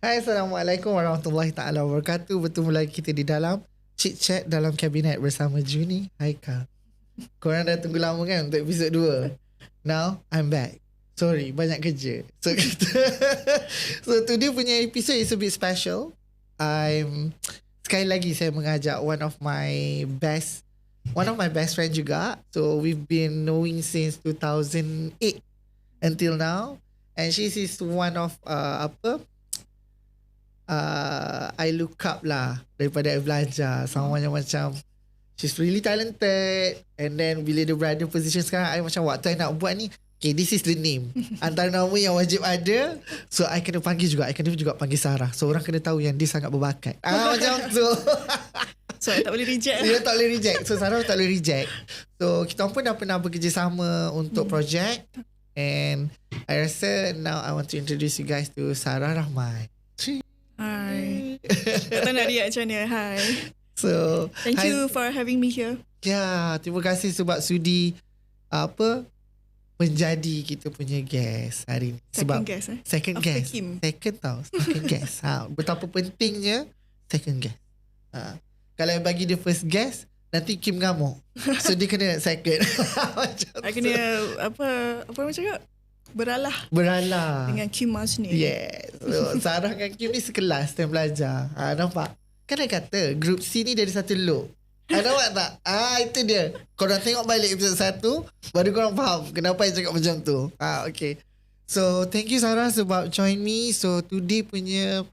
Hai, Assalamualaikum warahmatullahi taala wabarakatuh. Bertemu lagi kita di dalam Chit dalam kabinet bersama Juni Haikal. Korang dah tunggu lama kan untuk episod 2. Now I'm back. Sorry, banyak kerja. So today punya episode is a bit special. Sekali lagi saya mengajak one of my best friend juga. So we've been knowing since 2008 until now, and she is one of I look up lah daripada I belajar. Someone yang macam she's really talented, and then bila dia berada position sekarang, I macam waktu I nak buat ni, okay, this is the name antara nama yang wajib ada. So I kena panggil juga, I kena juga panggil Sarah. So orang kena tahu yang dia sangat berbakat. Macam tu. So I tak boleh reject. Dia tak boleh reject. So Sarah tak boleh reject. So kita pun dah pernah bekerjasama untuk projek. And I rasa now I want to introduce you guys to Sarah Rahman. Hi. Tak nak react macam mana. Hi. So Thank you for having me here. Ya, terima kasih sebab sudi menjadi kita punya guest hari ni. Second guest Second After guest. Kim. Second tau. Second guest. Betapa pentingnya second guest. Kalau yang bagi dia first guest, nanti Kim ngamuk. So dia kena second. I kena apa macam cakap? Beralah dengan Kim ni. Yes. So, Sarah dengan Kim ni sekelas time belajar. Nampak? Kan I kata group C ni dari satu loop. Nampak tak? Itu dia. Korang tengok balik episode 1, baru korang faham kenapa I cakap macam tu. Okay. So thank you Sarah sebab join me. So today punya,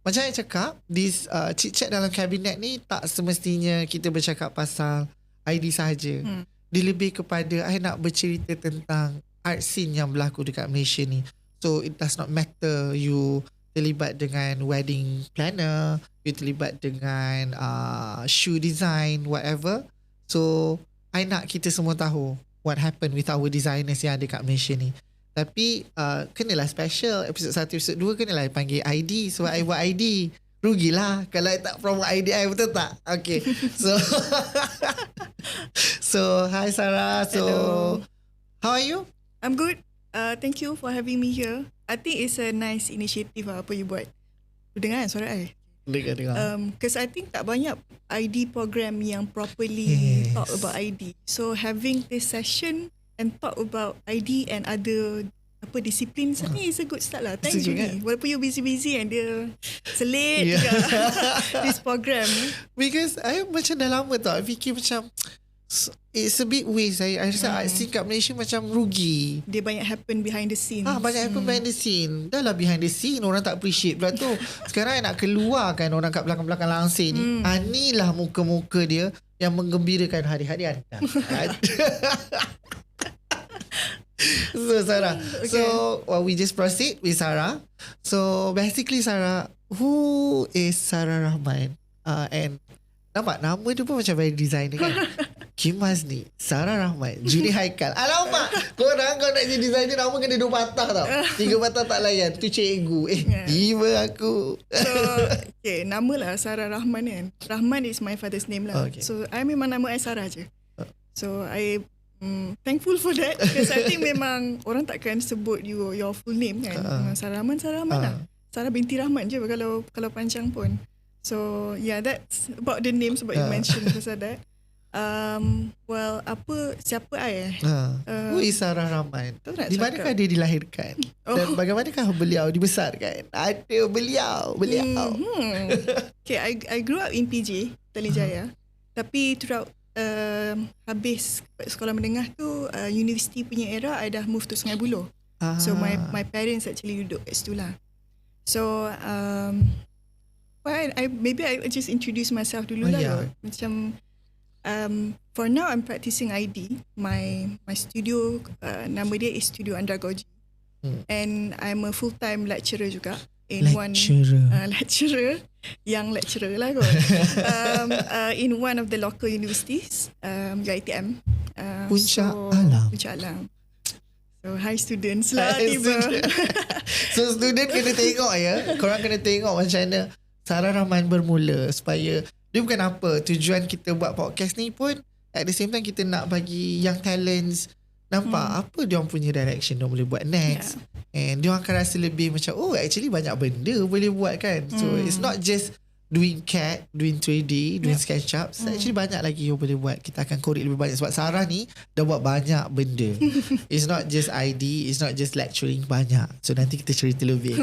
macam I cakap, this chit-chat dalam kabinet ni tak semestinya kita bercakap pasal ID sahaja. Dia lebih kepada I nak bercerita tentang art scene yang berlaku dekat Malaysia ni. So it does not matter you terlibat dengan wedding planner, you terlibat dengan shoe design, whatever. So I nak kita semua tahu what happened with our designers yang ada kat Malaysia ni. Tapi kenalah special. Episode 1, episode 2 kenalah panggil ID. Sebab I buat ID, rugilah kalau I tak promote ID I, betul tak? Okay. So hi Sarah. So hello. How are you? I'm good. Thank you for having me here. I think it's a nice initiative apa you buat. Dengar kan suara I? Dengar. Because I think tak banyak ID program yang properly talk about ID. So having this session and talk about ID and other disiplin ni is a good start lah. Thanks Juni. Walaupun you busy and dia selit juga this program. Because I macam dah lama tau, I fikir macam it's a bit waste. I rasa art scene kat Malaysia macam rugi. Dia banyak happen behind the scene. Banyak happen behind the scene. Dah lah behind the scene orang tak appreciate pula tu. Sekarang I nak keluarkan orang kat belakang-belakang langsir ni. Inilah muka-muka dia yang menggembirakan hari-hari anda. So Sarah, okay. So we just proceed with Sarah. So basically Sarah, who is Sarah Rahman? And nampak nama dia pun macam very designer kan. Kimas ni Sarah Rahman, Juni Haikal. Alamak, korang kau nak jadi designer nama kena 2 patah tau. 3 patah tak layan. Tu cikgu. Tiba aku. So okay, nama lah Sarah Rahman kan. Rahman is my father's name lah. Okay. So I memang nama I Sarah je. So I thankful for that, because I think memang orang takkan sebut your full name kan. Sarah Rahman lah. Sarah binti Rahman je kalau panjang pun. So yeah, that's about the name sebab you mentioned pasal that. Well, siapa I who is Sarah Rahman? Di manakah dia dilahirkan? Dan bagaimanakah beliau dibesarkan? Ada beliau. Okay, I grew up in PJ, Telejaya. Tapi throughout habis sekolah menengah tu, universiti punya era, I dah move to Sungai Buloh. So my parents actually duduk kat situ lah. So maybe I just introduce myself dulu lah. Macam for now I'm practicing ID. My studio nama dia is Studio Andragogy. And I'm a full-time lecturer juga in lecturer lah kot. In one of the local universities, UiTM Puncak Alam. So high students lah tiba. So student kena tengok korang kena tengok macam mana Sarah Rahman bermula, supaya dia bukan apa, tujuan kita buat podcast ni pun at the same time kita nak bagi young talents nampak apa dia orang punya direction dia boleh buat next. And dia orang akan rasa lebih macam actually banyak benda boleh buat kan. So it's not just doing CAD, doing 3D, doing SketchUp. Actually banyak lagi yang boleh buat. Kita akan korek lebih banyak sebab Sarah ni dah buat banyak benda. It's not just ID, it's not just lecturing, banyak. So nanti kita cerita lebih.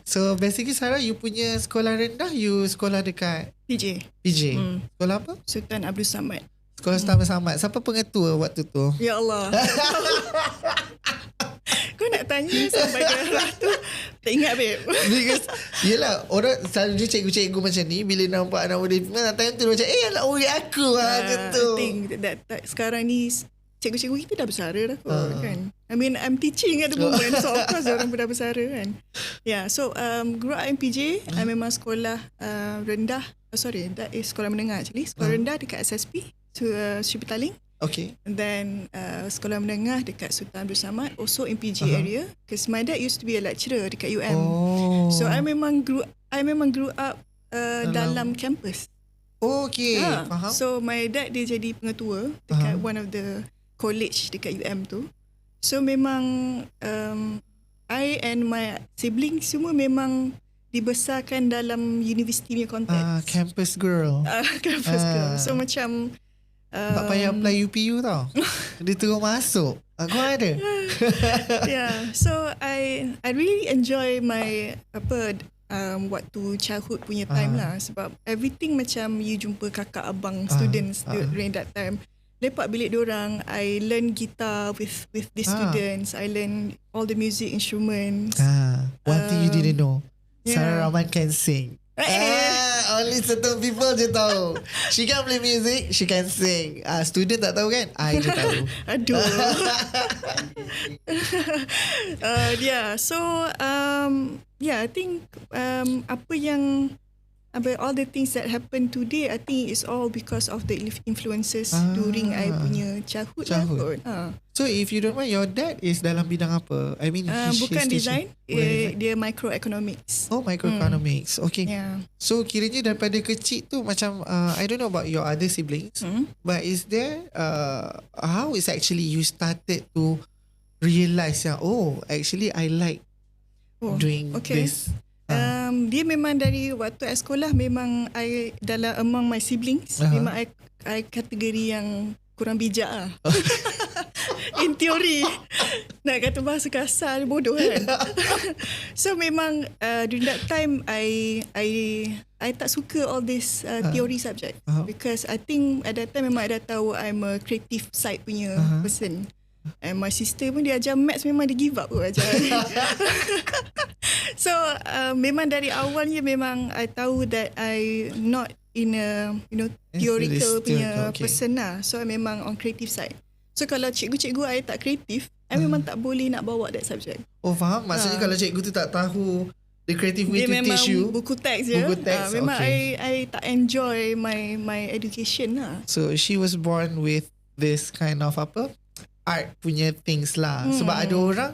So basically Sarah, you punya sekolah rendah, you sekolah dekat PJ. Sekolah apa? Sultan Abdul Samad. Sekolah Sultan Abdul Samad. Siapa pengetua waktu tu? Ya Allah. Kau nak tanya sampai ke arah tu, tak ingat babe. Because yelah, orang selalu cikgu-cikgu macam ni bila nampak anak muda time tu macam anak murid aku gitu. I think that sekarang ni cikgu-cikgu kita dah bersara dah kot kan. I mean I'm teaching at the moment, so of course orang pun dah bersara kan. Yeah, so grew up in PJ. I memang sekolah rendah. Sorry, that is sekolah menengah actually. Sekolah rendah dekat SSP, Sri Petaling. Okay. And then sekolah menengah dekat Sultan Abdul Samad, also in PJ area, because my dad used to be a lecturer dekat UM. So I memang grew up dalam campus. Okay, faham. So my dad dia jadi pengetua dekat one of the college dekat UM tu. So memang I and my siblings semua memang dibesarkan dalam university punya konteks. Campus girl. Campus girl. So macam tak payah apply UPU tau. Dia terus masuk. Kau ada? Yeah. So I really enjoy my waktu childhood punya time lah, sebab everything macam you jumpa kakak abang students during that time. Lepak bilik diorang, I learn guitar with the students. I learn all the music instruments. One thing you didn't know, Sarah Rahman can sing. Only certain people je tahu. She can play music, she can sing. Student tak tahu kan? I je tahu. Aduh. So I think all the things that happen today, I think is all because of the influences during I punya childhood. So if you don't mind, your dad is dalam bidang apa? I mean, bukan design, dia microeconomics. Oh, microeconomics. Okay. Yeah. So kiranya daripada kecil tu macam I don't know about your other siblings, but is there how is actually you started to realize actually I like doing this. Dia memang dari waktu I sekolah, memang I dalam among my siblings, memang I kategori yang kurang bijak lah. In theory. Nak kata bahasa kasar, bodoh kan. So memang during that time I tak suka all this theory subject, because I think at that time memang I dah tahu I'm a creative side punya person. And my sister pun dia ajar maths, memang dia give up kot ajar. So memang dari awalnya memang I tahu that I not in a theoretical punya person lah. So I memang on creative side. So kalau cikgu-cikgu I tak kreatif, I memang tak boleh nak bawa that subject. Oh faham. Maksudnya kalau cikgu tu tak tahu the creative way dia to teach you, buku teks je. Memang I tak enjoy my education lah. So she was born with this kind of art punya things lah. Sebab ada orang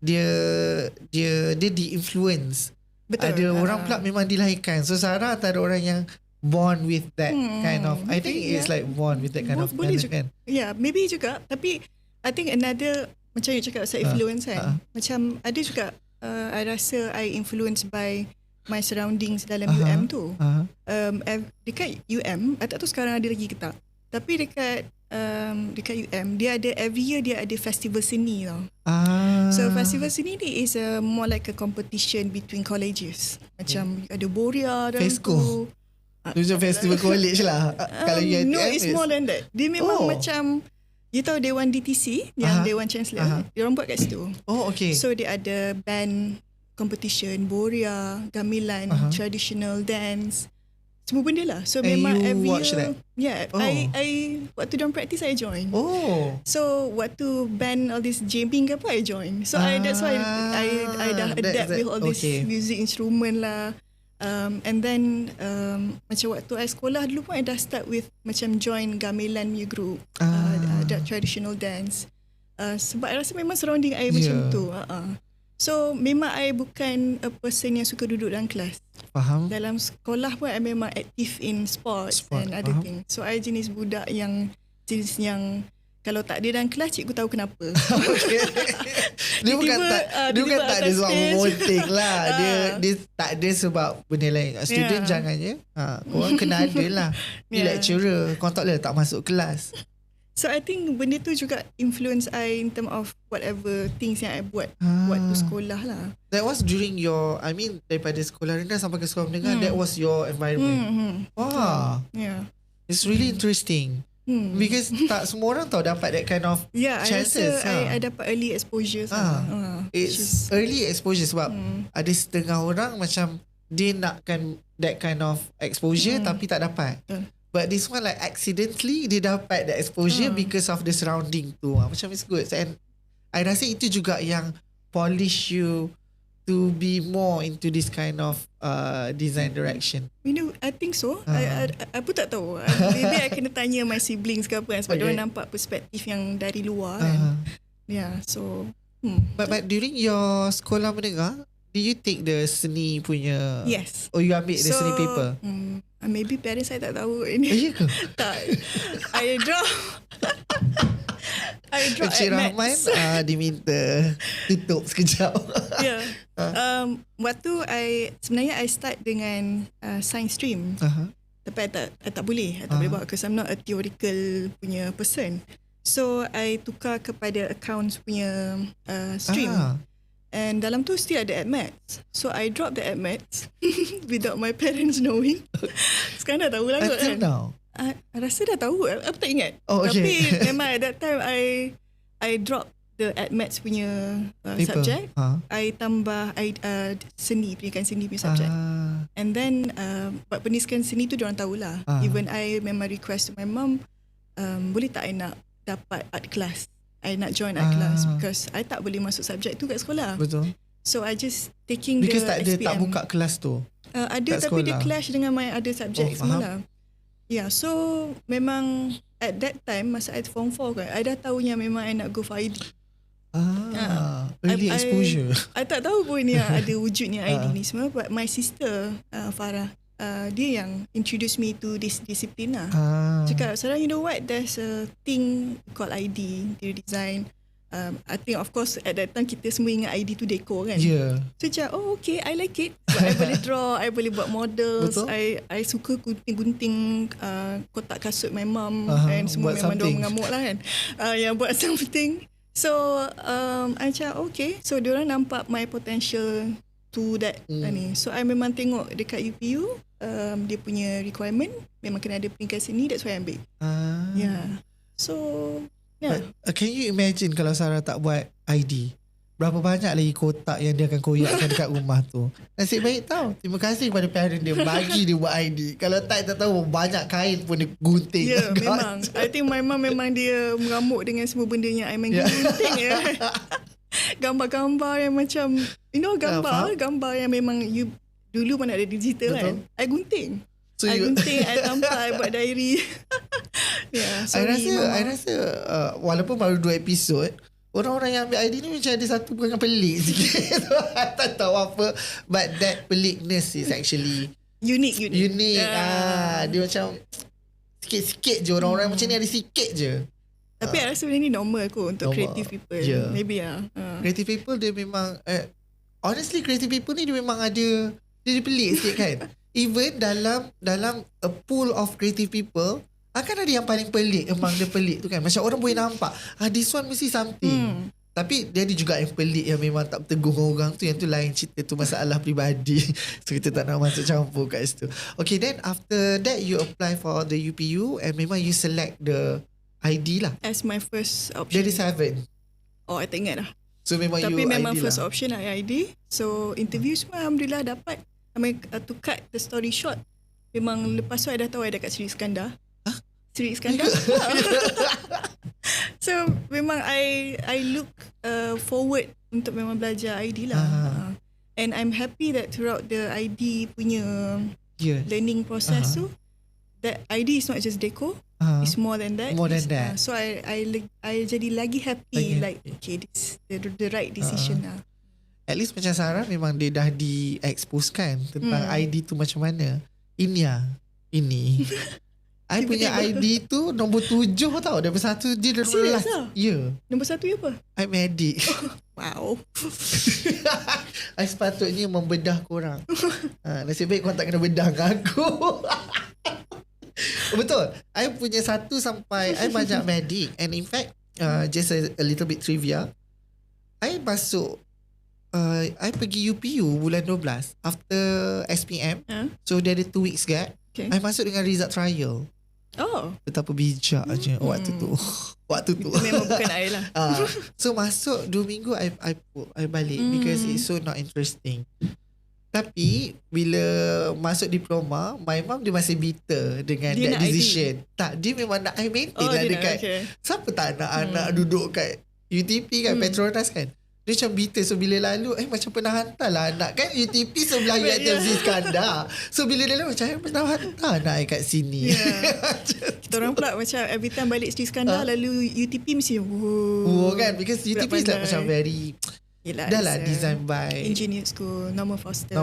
dia di-influence. Betul. Ada orang pula memang dilahirkan. So Sarah antara orang yang born with that kind of, I think it's like born with that kind of talent kan. Yeah, maybe juga. Tapi I think another, macam you cakap pasal influence kan. Macam ada juga I rasa I influenced by my surroundings dalam UM tu. Dekat UM, I tak tahu sekarang ada lagi ke tak. Tapi dekat UM, dia ada every year dia ada festival seni tau. So festival seni ni is more like a competition between colleges. Macam ada Boria dan Fesco. Macam festival college lah. Kalau UiTM, no, it's more than that. Dia memang macam, you tahu Dewan DTC, yang Dewan Chancellor, dia orang buat kat situ. Oh, okay. So dia ada band competition, Boria, gamelan, traditional dance, semua benda lah. So memang every year, I waktu diorang practice I join. So waktu band all this jamming ke apa I join. So that's why I dah adapt with all this music instrument lah. And then macam waktu I sekolah dulu pun I dah start with macam join gamelan punya group, traditional dance. Sebab I rasa memang surrounding I macam tu. So memang I bukan a person yang suka duduk dalam kelas. Faham. Dalam sekolah pun I memang active in sports and other things. So I jenis budak yang Kalau tak dia dalam kelas, cikgu tahu kenapa. Okay. Dia bukan tak ada sebab memoting lah. Dia tak ada sebab benda lain. Student jangan je. Korang kena ada lah. Ni lecturer. Korang tak boleh tak masuk kelas. So I think benda tu juga influence I in term of whatever things yang I buat waktu sekolah lah. That was during your, daripada sekolah rendah sampai ke sekolah menengah, that was your environment. Wow. Yeah. It's really interesting. Because tak semua orang tahu dapat that kind of chances. I dapat early exposure. It's early exposure sebab ada setengah orang macam dia nakkan that kind of exposure tapi tak dapat. But this one like accidentally dia dapat that exposure because of the surrounding tu. Macam it's good. And I rasa itu juga yang polish you to be more into this kind of design direction. I think so. I pun tak tahu. Maybe I kena tanya my siblings ke apa kan, sebab diorang nampak perspektif yang dari luar kan. Yeah, so But during your sekolah menengah, did you take the seni punya? Yes. Or you ambil the seni paper? Maybe parents saya tak tahu ini. Ya ke? Tak. I drop Sarah Rahman diminta tutup sekejap. Yeah. Waktu sebenarnya I start dengan science stream. Tapi I tak boleh. I tak boleh buat because I'm not a theoretical punya person. So I tukar kepada accounts punya stream. And dalam tu still ada maths. So I drop the maths without my parents knowing. Sekarang dah tahu lah kot kan. Now? I rasa dah tahu. Aku tak ingat. Okay. Tapi memang at that time I drop the maths punya subject. I tambah seni, pendidikan seni punya subject. And then pendidikan seni tu diorang tahulah. Even I memang request to my mum, boleh tak I nak dapat art class? I nak join art class because I tak boleh masuk subjek tu kat sekolah. Betul. So I just taking because the SPM. tak buka kelas tu. Ada tapi dia clash dengan my other subjek semua. Yeah, so memang at that time masa I form 4 kan, I dah tahunya memang I nak go for ID. Early exposure. I tak tahu pun ni ada wujudnya ID ni semua, but my sister Farah, dia yang introduce me to this discipline lah. Cakap, Sarah, you know what, there's a thing called ID, interior design. I think of course at that time kita semua ingat ID tu dekor kan. So cakap, okay, I like it. So, I boleh draw, I boleh buat models. I suka gunting-gunting kotak kasut my mum and semua memang diorang mengamuk lah kan. Yang buat something. So I cakap, okay. So diorang nampak my potential to that ni. So I memang tengok dekat UPU, dia punya requirement memang kena ada pendidikan seni, that's why I ambil. Yeah. So yeah. But, can you imagine kalau Sarah tak buat ID? Berapa banyak lagi kotak yang dia akan koyakkan dekat rumah tu. Nasib baik tau. Terima kasih kepada parent dia bagi dia buat ID. Kalau tak tahu banyak kain pun dia gunting. Ya, memang. I think my mum memang dia mengamuk dengan semua benda yang I main gunting ya. Gambar-gambar yang macam, you know, gambar yang memang you dulu mana ada digital. Betul. Kan. I gunting. So I gunting, I tampal, I buat diary. Yeah, sorry, I rasa walaupun baru 2 episod, orang-orang yang ambil ID ni macam ada satu perangai pelik sikit. Tak tahu apa. But that pelikness is actually unique. Dia macam sikit-sikit je. Orang-orang macam ni ada sikit je. Tapi I rasa benda ni normal kot untuk creative people. Maybe creative people dia memang honestly creative people ni dia memang ada, dia pelik sikit kan. Even dalam a pool of creative people, akan ada yang paling pelik, emang dia pelik tu kan. Macam orang boleh nampak, this one mesti something. Tapi dia ada juga yang pelik yang memang tak bertegur orang tu. Yang tu lain cerita, tu masalah peribadi. So kita tak nak masuk campur kat situ. Okay, then after that you apply for the UPU and memang you select the ID lah. As my first option. Dari 7. Oh, I tak ingat dah. So memang tapi you memang ID first lah. option lah ID. So interview semua Alhamdulillah dapat. To cut the story short, memang lepas tu I dah tahu I dekat Sri Iskandar. Sri Iskandar. So memang I look forward untuk memang belajar ID lah. And I'm happy that throughout the ID punya learning process tu, that ID is not just deco, it's more than that. So I jadi lagi happy, like okay, this the right decision lah. At least macam Sarah memang dia dah di-expose kan tentang ID tu macam mana. Ini I punya ID tu nombor 7 tau. Daripada 1 dia dah nombor last. Ya. Nombor 1 apa? I medic. Wow. I sepatutnya membedah korang. Nasib baik korang tak kena bedah dengan aku. Betul. I punya 1 sampai I banyak medic. And in fact, just a little bit trivia. I masuk I pergi UPU bulan 12 after SPM. So dia ada 2 weeks gap. Okay. I masuk dengan result trial. Betapa bijak je waktu tu. Itu memang bukan I lah. So masuk 2 minggu I balik because it's so not interesting. Tapi bila masuk diploma, my mom dia masih bitter dengan that decision. Tak, dia memang nak I maintain lah dekat. Siapa tak nak anak duduk kat UTP kan, Petronas kan. Dia macam bitter. So bila lalu macam pernah hantar lah anak kan UTP sebelah UiTM Iskandar. So bila dia lalu macam pernah hantar anak kat sini. Kita orang pula macam every time balik Sri Iskandar lalu UTP mesti kan, because UTP is like macam very dah lah design by engineer school, Norman Foster.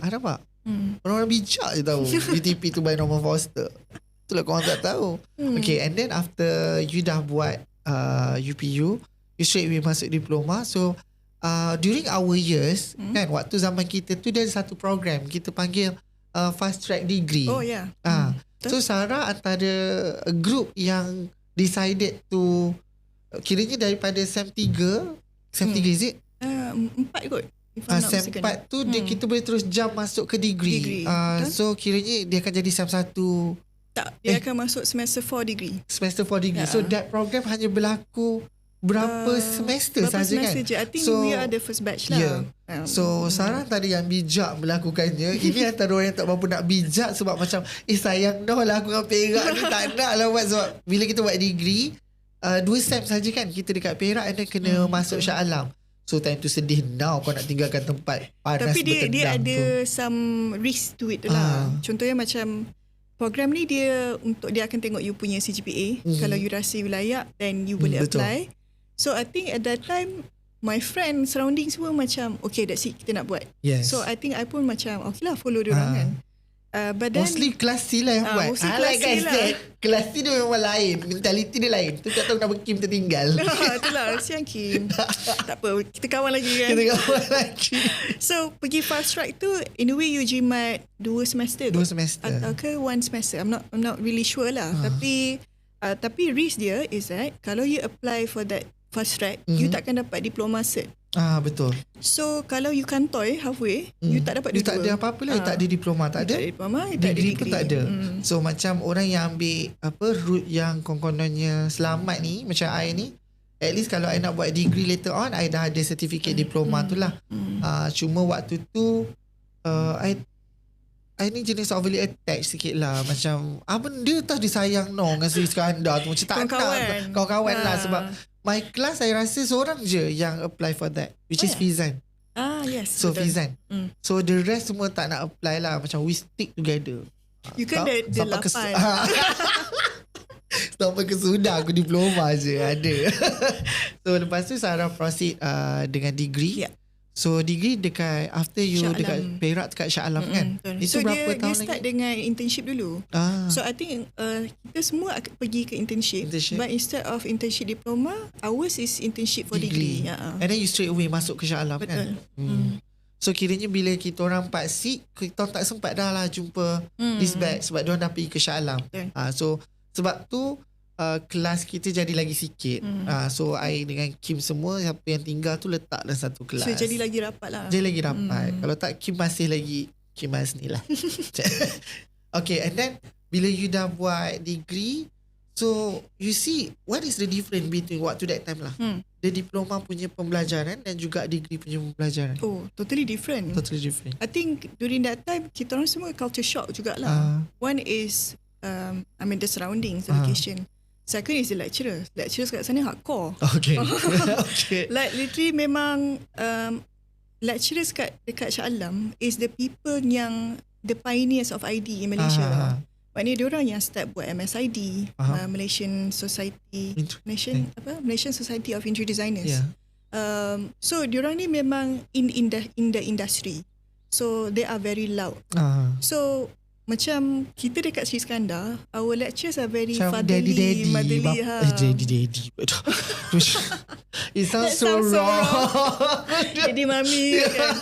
Nampak? Orang-orang bijak je tahu UTP tu by Norman Foster. Itulah korang tak tahu. Okay, and then after you dah buat UPU, you straight away masuk diploma. So during our years kan, waktu zaman kita tu dia ada satu program kita panggil fast track degree. So Sarah antara group yang decided to, kiranya daripada SEM 3 is it? 4 kot. SEM 4 tu dia, kita boleh terus jump masuk ke degree. So kiranya dia akan jadi SEM 1. Tak, dia akan masuk semester 4 degree. Semester 4 degree. So that program hanya berlaku berapa semester saja kan? I think we are the first batch lah. So Sarah tadi yang bijak melakukannya. Ini antara orang yang tak mampu nak bijak sebab macam sayang dah lah aku dengan Perak ni, tak nak lah buat. Sebab bila kita buat degree 2 SEM saja kan kita dekat Perak, and then kena masuk Shah Alam. So time tu sedih kau nak tinggalkan tempat panas. Tapi dia ada some risk to it lah. Contohnya macam program ni dia akan tengok you punya CGPA. Kalau you rasa you layak, then you boleh apply. So I think at that time my friend surrounding semua macam okay, that's it, kita nak buat. So I think I pun macam okay lah, follow dia orang kan. But then mostly kelas C lah yang buat. Like I said, kelas C dia memang lain, mentality dia lain. Tu tak tahu kenapa Kim tertinggal. Itulah, siang Kim. Tak apa, kita kawan lagi kan. So pergi fast track tu, in a way you jimat 2 semester. 2 semester. Ke 1 semester. I'm not really sure lah. Tapi risk dia is that kalau you apply for that fast track, you takkan dapat diploma cert. Betul. So kalau you kantoi halfway, you tak dapat you tak ada apa-apa lah. Tak ada diploma, tak ada degree pun tak ada. So macam orang yang ambil route yang kononnya selamat ni, macam I ni, at least kalau I nak buat degree later on, I dah ada certificate diploma tu lah. Cuma waktu tu I ni jenis overly attached sikit lah. Macam benda tak disayang dengan Sri Iskandar tu. Macam tak nak kawan-kawan lah. Sebab my class saya rasa seorang je yang apply for that, which is Fizan. Yes. So betul. Fizan. So the rest semua tak nak apply lah. Macam we stick together. You kan the 8. Sampai ke sudah aku diploma je ada. So lepas tu Sarah proceed dengan degree. So degree dekat after you Shah dekat Alam. Perak dekat Shah Alam kan. So Itu berapa tahun dia start lagi? dengan internship dulu. So I think kita semua akan pergi ke internship. But instead of internship diploma, ours is internship for degree. And then you straight away masuk ke Shah Alam kan. So kiranya bila kita orang 4 seat, kita orang tak sempat dah lah jumpa this batch sebab diorang dah pergi ke Shah Alam. So sebab tu kelas kita jadi lagi sikit. So I dengan Kim semua, siapa yang tinggal tu letak dalam satu kelas. So jadi lagi rapat lah. Jadi lagi rapat. Kalau tak Kim masih lagi Kim mas ni lah. Okay, and then bila you dah buat degree, so you see what is the difference between waktu that time lah. The diploma punya pembelajaran dan juga degree punya pembelajaran. Totally different. I think during that time kita orang semua culture shock jugalah. One is the surroundings, the location. Second is the lecturers. Lecturers kat sana hardcore. Okay. Like literally memang lecturers dekat Shah Alam is the people yang the pioneers of ID in Malaysia. Maknanya diorang yang start buat MSID, Malaysian Society of Interior Designers. So diorang ni memang in the industry. So they are very loud. So macam kita dekat Sri Iskandar, our lectures are very macam fatherly, daddy, motherly. Daddy. It sounds so wrong. Daddy mami kan.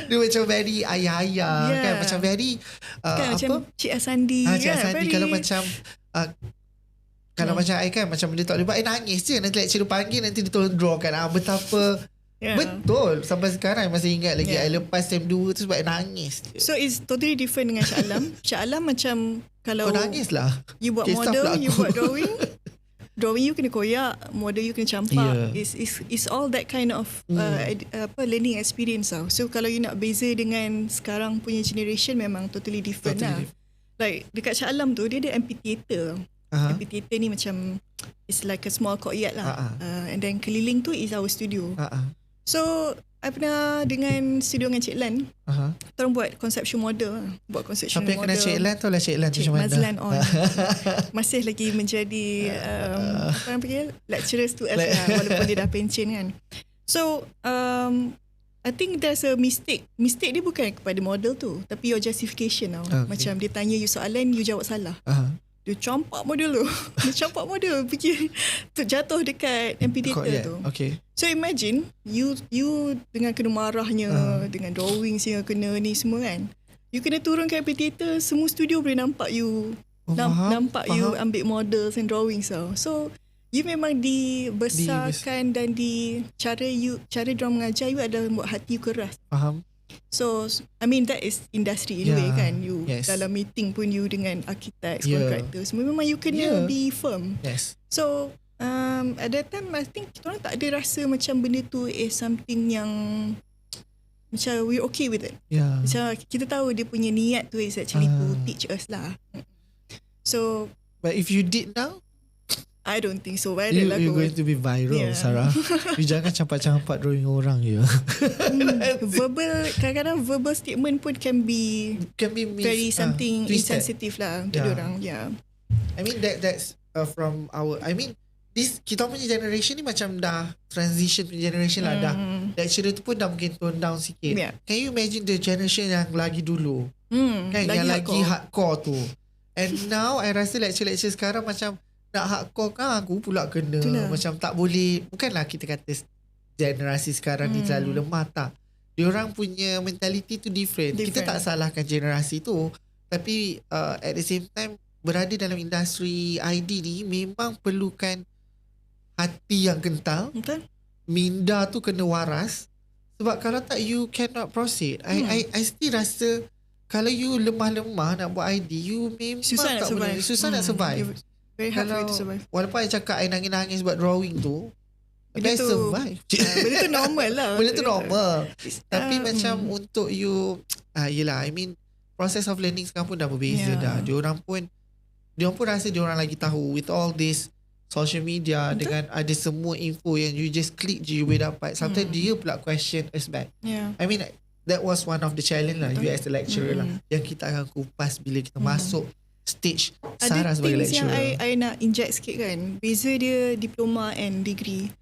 Dia macam very ayah-ayah kan. Macam very kan, apa? macam Cik Asandi Cik kan. Asandi kalau macam kalau macam I kan, macam dia tak boleh buat, nangis je. Nanti lecturer panggil, nanti dia tolong draw kan. Betapa betul. Sampai sekarang masih ingat lagi. I lepas SEM 2 tu sebab I nangis. So it's totally different dengan Syah Alam. Syah Alam macam kalau kau nangis lah. You buat model, you buat drawing you kena koyak, model you kena campak. It's all that kind of learning experience tau. So kalau you nak beza dengan sekarang punya generation, memang totally different lah. Like dekat Syah Alam tu dia ada amphitheater. Amphitheater ni macam it's like a small courtyard lah. And then keliling tu is our studio. So I pernah dengan studio dengan Cik Lan. Kita orang buat conceptual model. Buat conceptual model. Tapi yang kena Cik Lan tu lah Cik Lan tu macam mana? Mazlan on. Masih lagi menjadi apa yang panggil lecturers to us lah, walaupun dia dah pension kan. So I think there's a mistake. Mistake dia bukan kepada model tu, tapi your justification tau. Macam dia tanya you soalan, you jawab salah. Dia campak model tu. Dia campak model pergi jatuh dekat amphitheater tu. So imagine you dengan kena marahnya, dengan drawing sehingga kena ni semua kan. You kena turun ke amphitheater, semua studio boleh nampak you. Nampak you ambil models and drawings tau. So you memang dibesarkan dan cara diorang mengajar you adalah buat hati you keras. So I mean that is industry anyway kan. You dalam meeting pun you dengan architect, contractor, semua memang you kena be firm. So at that time I think kita orang tak ada rasa macam benda tu is something yang macam we okay with it. Macam kita tahu dia punya niat tu is actually to teach us lah. So but if you did now, I don't think so. You're going to be viral, Sarah. You jangan campak-campak drawing orang je. Verbal, kadang-kadang verbal statement pun can be very something insensitive lah untuk orang. I mean that's from our, I mean this kita punya generation ni macam dah transition punya generation lah. Dah lecturer tu pun dah mungkin tone down sikit. Can you imagine the generation yang lagi dulu kan, yang lagi hardcore tu. And now I rasa lecturer sekarang macam nak hardcore kan, aku pula kena. Macam tak boleh. Bukanlah kita kata generasi sekarang ni terlalu lemah, tak. Diorang punya mentality tu different. Kita tak salahkan generasi tu, tapi at the same time berada dalam industri ID ni memang perlukan hati yang kental. Minda tu kena waras. Sebab kalau tak, you cannot proceed. I still rasa kalau you lemah-lemah nak buat ID, you memang susah nak survive. Very hard for you to survive. Walaupun I cakap I nangis-nangis buat drawing tu, I survive. Benda tu normal lah. Benda tu normal. Tapi macam untuk you, yelah, I mean process of learning sekarang pun dah berbeza dah. Diorang pun rasa diorang lagi tahu with all this social media. Dengan ada semua info yang you just click je you boleh dapat. Sometimes dia pula question us back. I mean that was one of the challenge lah. You as a lecturer lah, yang kita akan kupas bila kita masuk stage Sarah sebagai lecturer. Yang I nak inject sikit kan, beza dia diploma and degree.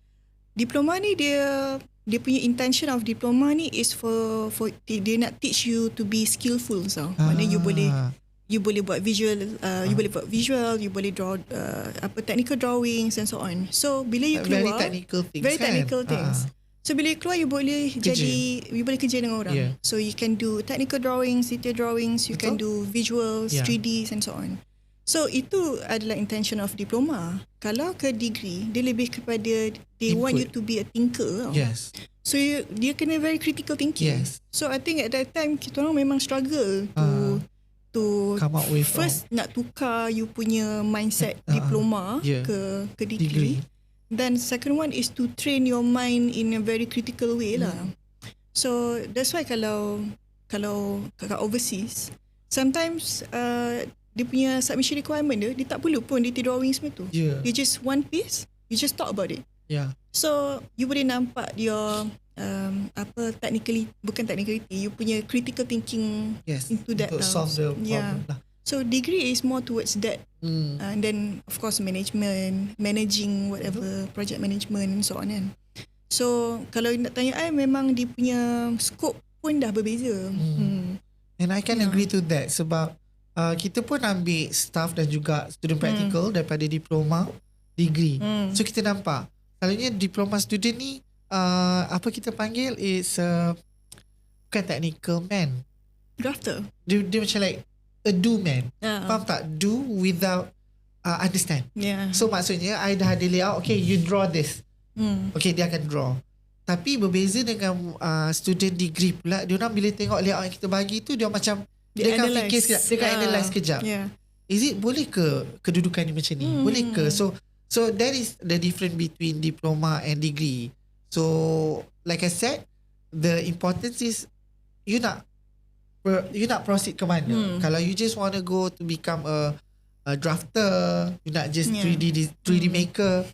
Diploma ni dia punya intention of diploma ni is for dia nak teach you to be skillful. So maknanya you boleh buat visual, you boleh draw technical drawings and so on. So bila you keluar, very technical things. So bila you keluar, you boleh kerja dengan orang. So you can do technical drawings, detail drawings, you can do visuals, 3Ds and so on. So itu adalah intention of diploma. Kalau ke degree, dia lebih kepada they want you to be a thinker. So dia kena very critical thinking. So I think at that time kita orang memang struggle to come up with first nak tukar you punya mindset diploma ke degree. Then second one is to train your mind in a very critical way lah. So that's why kalau kat overseas, sometimes dia punya submission requirement dia tak perlu pun detail drawing semua tu. You just one piece, you just talk about it. So you boleh nampak your technicality, you punya critical thinking into that lah. Solve the problem lah. So degree is more towards that. And then of course managing whatever, project management and so on kan. So kalau nak tanya I, memang dia punya scope pun dah berbeza. And I can agree to that. Sebab kita pun ambil staff dan juga student practical daripada diploma, degree. So kita nampak selalunya diploma student ni apa kita panggil is bukan technical man, drafter. Dia macam like a do man. Faham tak? Do without understand. So maksudnya I dah ada layout, okay, you draw this. Okay, dia akan draw. Tapi berbeza dengan student degree pula, dia orang bila tengok layout yang kita bagi tu, dia macam dia akan fikir sekejap, dia akan analyse sekejap. Is it boleh ke kedudukan ni macam ni? Boleh ke? So that is the difference between diploma and degree. So like I said, the importance is you nak proceed ke mana. Kalau you just want to go to become a drafter, you nak just 3D maker,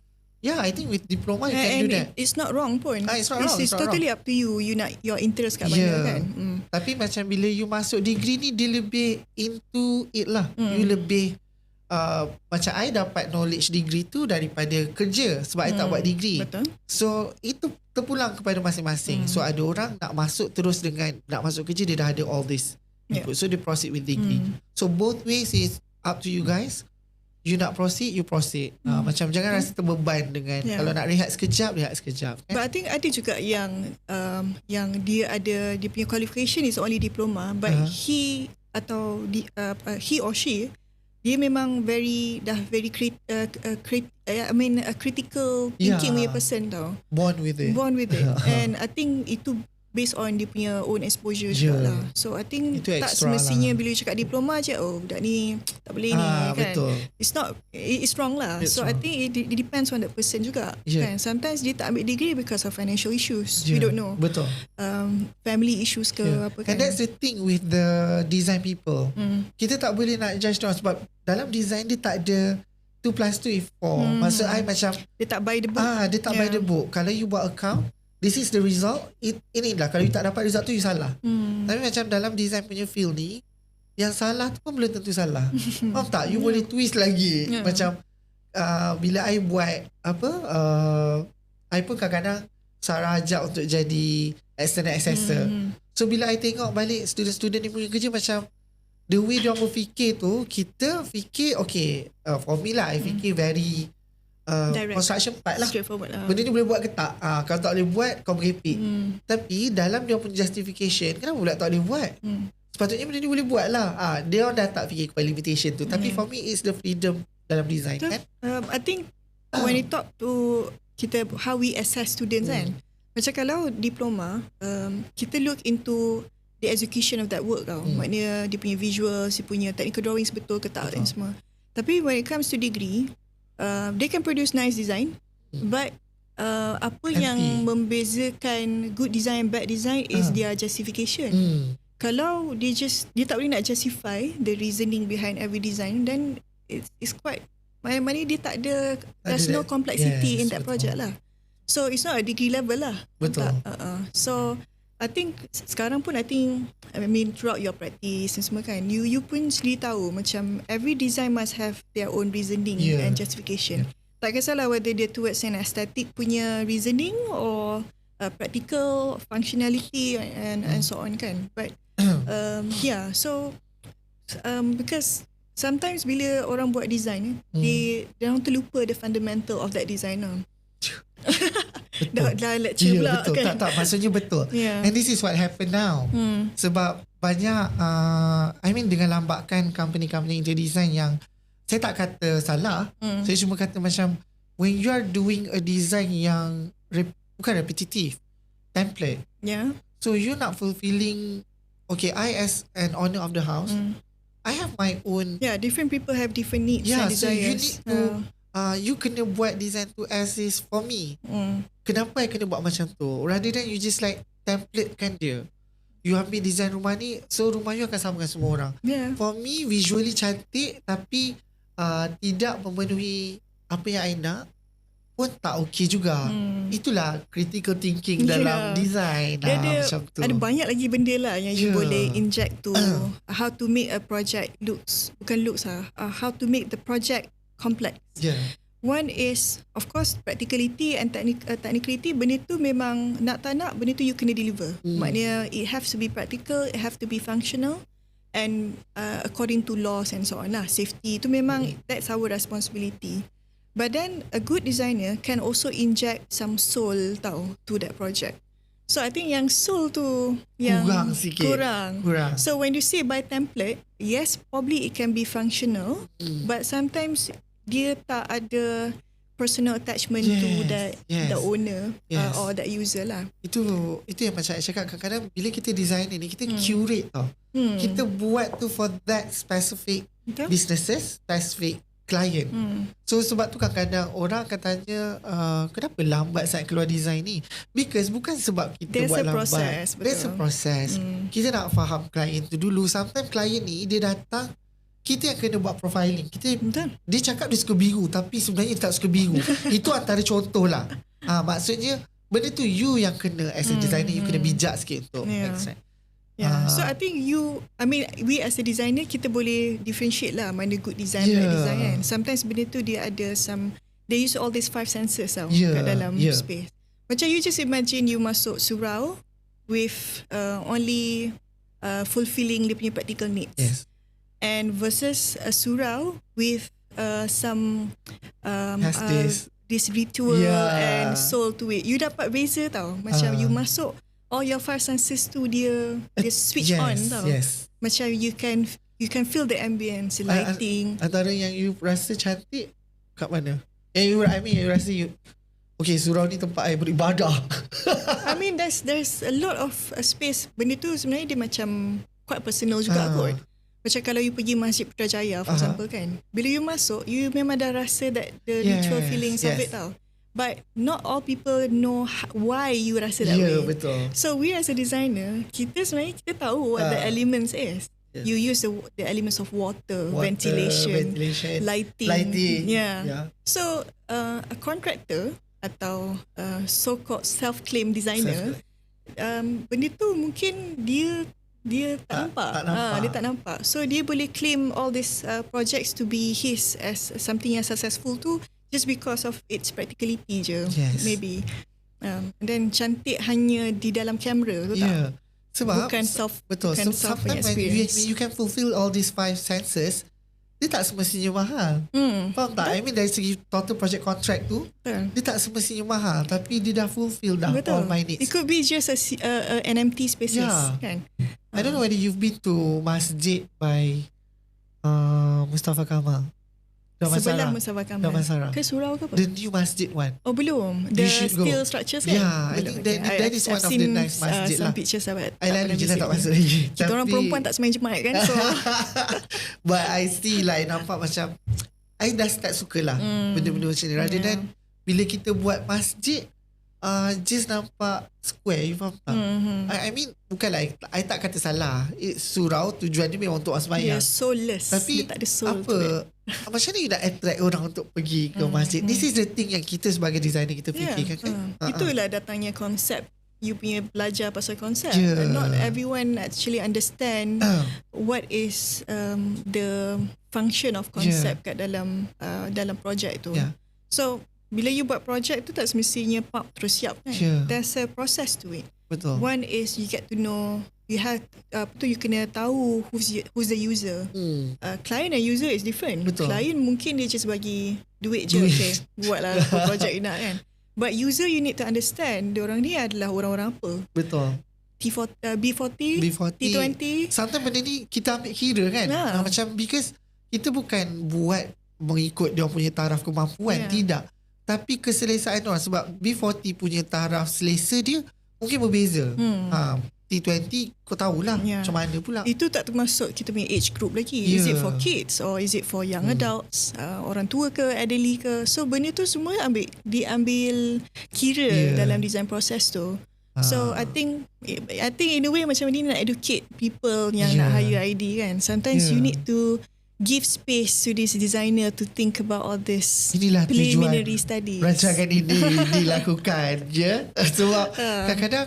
I think with diploma you can do that. It's not wrong pun. It's not wrong. It's totally up to you. You nak your interest kat mana kan. Tapi macam bila you masuk degree ni, dia lebih into it lah. You lebih macam I dapat knowledge degree tu daripada kerja, sebab I tak buat degree. Betul. So itu terpulang kepada masing-masing. So ada orang nak masuk terus dengan nak masuk kerja, dia dah ada all this input. So they proceed with degree. So both ways is up to you guys. You nak proceed, you proceed. Macam jangan rasa terbeban dengan kalau nak rehat sekejap, kan? But I think ada juga yang dia ada, dia punya qualification is only diploma, but he or she, dia memang very critical thinking punya person tau. Born with it. And I think itu based on dia punya own exposure juga lah. So I think itu tak semestinya bila you cakap diploma je, budak ni tak boleh ni kan. Betul. It's wrong lah. So I think it depends on that person juga kan. Sometimes dia tak ambil degree because of financial issues. We don't know. Betul. Family issues ke apa kan. And that's the thing with the design people. Kita tak boleh nak judge dia sebab dalam design dia tak ada 2+2 is 4. Maksud I macam dia tak buy the book. Dia tak buy the book. Kalau you buat account, this is the result. Inilah, kalau you tak dapat result tu, you salah. Tapi macam dalam design punya field ni, yang salah tu pun belum tentu salah. Faham tak? You boleh twist lagi. Macam bila I buat I pun kadang-kadang Sarah ajak untuk jadi external assessor. So bila I tengok balik student-student ni punya kerja, macam the way dia berfikir tu, kita fikir okay, for me lah, I fikir very construction part lah. Straightforward lah. Benda ni boleh buat ke tak? Kalau tak boleh buat, kau merepek. Tapi dalam dia punya justification, kenapa pula tak boleh buat? Sepatutnya benda ni boleh buat lah. Dia orang dah tak fikir kepada limitation tu. Tapi for me, it's the freedom dalam design kan? I think when you talk to kita, how we assess students kan, macam kalau diploma, kita look into the execution of that work tau. Maknanya dia punya visuals, dia punya technical drawings betul ke tak dan semua. Tapi when it comes to degree, they can produce nice design, but apa yang membezakan good design and bad design is their justification. Kalau dia tak boleh nak justify the reasoning behind every design, then it's quite, maknanya dia tak ada, there's no complexity in that project lah. So it's not a degree level lah. Betul. So I think sekarang pun throughout your practice dan semua kan, you pun sendiri tahu macam every design must have their own reasoning and justification. Tak kisahlah whether dia towards an aesthetic punya reasoning or practical functionality and so on kan. But so because sometimes bila orang buat design, dia orang terlupa the fundamental of that design. Dah lecture pula betul. kan. Tak maksudnya betul. And this is what happen now. Sebab banyak dengan lambakan company interior design yang saya tak kata salah, saya cuma kata macam when you are doing a design yang bukan repetitive, template, so you not fulfilling. Okay, I as an owner of the house, I have my own, different people have different needs and desires. So you need to you kena buat design tu as is for me. Kenapa I kena buat macam tu? Rather than you just like template kan dia. You ambil design rumah ni, so rumah you akan sama dengan semua orang. For me, visually cantik tapi tidak memenuhi apa yang I nak, pun tak okay juga. Itulah critical thinking dalam design. Macam tu. Ada banyak lagi benda lah yang you boleh inject to how to make a project how to make the project complex. One is of course practicality and technicality. Benda tu memang nak tak nak, benda tu you kena deliver. Maknanya it has to be practical, it have to be functional, and according to laws and so on lah, safety itu memang that's our responsibility. But then a good designer can also inject some soul to that project. So I think yang soul tu yang kurang sikit. Kurang. So when you say by template, yes, probably it can be functional, but sometimes dia tak ada personal attachment to that the owner or that user lah. Itu yang macam saya cakap, kadang-kadang bila kita design ni, kita curate tau. Kita buat tu for that specific businesses, specific client. So sebab tu kadang-kadang orang akan tanya kenapa lambat saat keluar design ni, because bukan sebab kita buat lambat. There's a process. Kita nak faham klien tu dulu. Sometimes klien ni dia datang, kita yang kena buat profiling. Dia cakap dia suka biru, tapi sebenarnya dia tak suka biru. Itu antara contoh lah. Maksudnya benda tu you yang kena as a designer, you kena bijak sikit untuk accept. So I think we as a designer, kita boleh differentiate lah mana good design, bad design kan. Sometimes benda tu dia ada they use all these 5 senses tau kat dalam space. Macam you just imagine you masuk surau with only fulfilling dia punya practical needs. And versus a surau with some this ritual and soul to it. You dapat beza tau. Macam you masuk, all your 5 senses tu dia switch on tau. Macam you can feel the ambience, lighting. Antara yang you rasa cantik kat mana? You rasa okay, surau ni tempat I beribadah. There's a lot of space. Benda tu sebenarnya dia macam quite personal juga kot. Macam kalau you pergi Masjid Putrajaya for example kan, bila you masuk, you memang dah rasa that the ritual feelings of it tau. But not all people know why you rasa that way. Betul. So we as a designer, kita sebenarnya kita tahu what the elements is. You use the elements of water, ventilation, lighting. So a contractor atau so-called self-claimed designer, benda tu mungkin dia tak nampak. Dia tak nampak. So dia boleh claim all these projects to be his as something yang successful tu just because of its practicality je. Maybe. And then cantik hanya di dalam kamera tu tak? Sebab bukan sometimes when you can fulfill all these 5 senses, dia tak semestinya mahal. Faham tak? Dari segi total project contract tu, dia tak semestinya mahal, tapi dia dah fulfill dah all my needs. It could be just an empty spaces kan. I don't know whether you've been to Masjid by Mustafa Kamal. Sebelah Mustafa Kamal. Ke surau ke apa? The new masjid one. Oh belum. The steel structures kan? I think that is one of the nice masjid lah. Some pictures about I lalu je tak masuk lagi. Kita orang perempuan tak semain jemaat kan. So but I still nampak macam I dah start suka lah benda-benda macam ni. Rather than bila kita buat masjid just nampak square, you faham tak? Bukanlah I tak kata salah. Surau tujuan dia memang untuk sembahyang. Soulless. Tapi dia tak ada soul. Macam mana you nak attract orang untuk pergi ke masjid? This is the thing yang kita sebagai designer kita fikirkan kan? Itulah datangnya konsep. You punya belajar pasal konsep. Not everyone actually understand what is the function of concept kat dalam projek tu. So bila you buat projek tu tak semestinya pop terus siap kan. There's a process to it. Betul. One is you get to know, you have you kena tahu who's the user. Client and user is different. Betul. Client mungkin dia just bagi duit je, okay, buatlah projek you nak kan. But user you need to understand, diorang ni adalah orang-orang apa. Betul. B40, T20. Sometimes benda ni kita ambil kira kan. Macam because kita bukan buat mengikut dia punya taraf kemampuan, tidak. Tapi keselesaan orang, sebab B40 punya taraf selesa dia mungkin berbeza. T20 kau tahulah macam mana pula. Itu tak termasuk kita punya age group lagi. Is it for kids or is it for young adults, orang tua ke, elderly ke. So benda tu semua diambil kira dalam design process tu. So I think in a way macam ni nak educate people yang nak hire ID kan. Sometimes you need to give space to this designer to think about all this preliminary studies. Rancangan ini dilakukan sebab kadang-kadang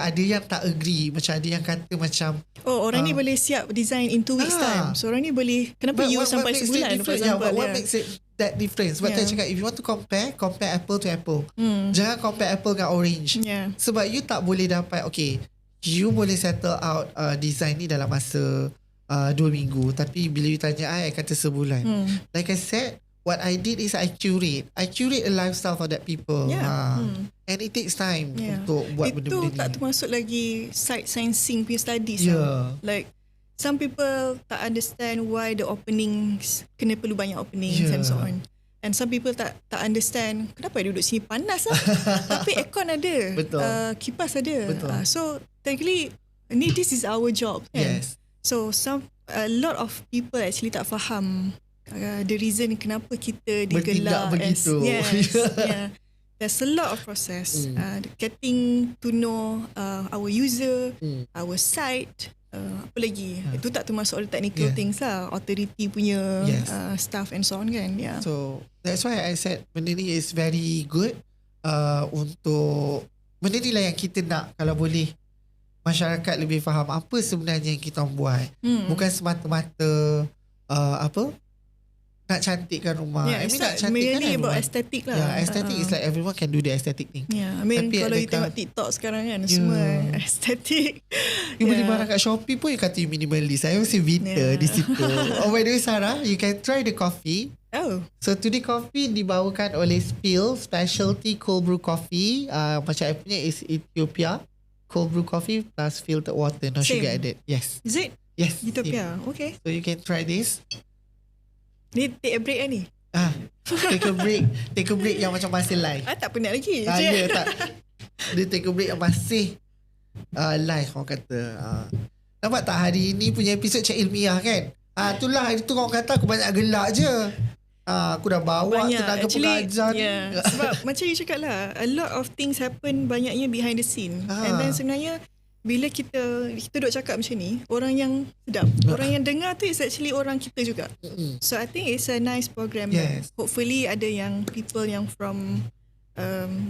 ada yang tak agree. Macam ada yang kata macam orang ni boleh siap design in 2 weeks time. So orang ni boleh, kenapa you sampai sebulan for example. What makes it that difference? Sebab saya cakap, if you want to compare apple to apple. Jangan compare apple dengan orange. Sebab you tak boleh dapat, okay, you boleh settle out design ni dalam masa 2 minggu. Tapi bila you tanya I kata sebulan. Like I said, what I did is I curate a lifestyle for that people. And it takes time untuk buat benda-benda ni. Itu tak termasuk lagi side sensing punya studies. Like some people tak understand why the openings kena perlu banyak openings and so on. And some people tak understand kenapa duduk sini panas lah. Tapi aircon ada. Betul. Kipas ada. Betul. So technically this is our job kan. Yes. So a lot of people actually tak faham the reason kenapa kita digelar begitu. There's a lot of process. Getting to know our user, our site, apa lagi. Itu tak termasuk all the technical things lah, authority punya stuff and so on kan. So that's why I said benda ni is very good untuk benda ni lah yang kita nak, kalau boleh masyarakat lebih faham apa sebenarnya yang kita buat. Bukan semata-mata nak cantikkan rumah. I mean nak cantikkan really about aesthetic lah. Aesthetic is like everyone can do the aesthetic thing. I mean tapi kalau you tengok TikTok sekarang kan, semua aesthetic. You beli barang kat Shopee pun you kata you minimalist. I mesti Vita di situ. Oh, by the way Sarah, you can try the coffee. So today coffee dibawakan oleh Spill Specialty Cold Brew Coffee. Macam I punya is Ethiopia cold brew coffee plus filtered water, no sugar added. Yes. Is it? Yes. Ethiopia. Okay. So you can try this. Ni take a break kan ni? Take a break yang macam masih live. Tak penat lagi. Ya tak. Dia take a break yang masih live orang kata. Nampak tak hari ni punya episod cak ilmiah kan? Itulah hari tu orang kata aku banyak gelak je. Aku dah bawa tenaga pengajar ni. Sebab macam you cakap lah, a lot of things happen banyaknya behind the scene. And then sebenarnya bila kita duk cakap macam ni, orang yang sedap, orang yang dengar tu is actually orang kita juga. So I think it's a nice program. Hopefully ada yang people yang from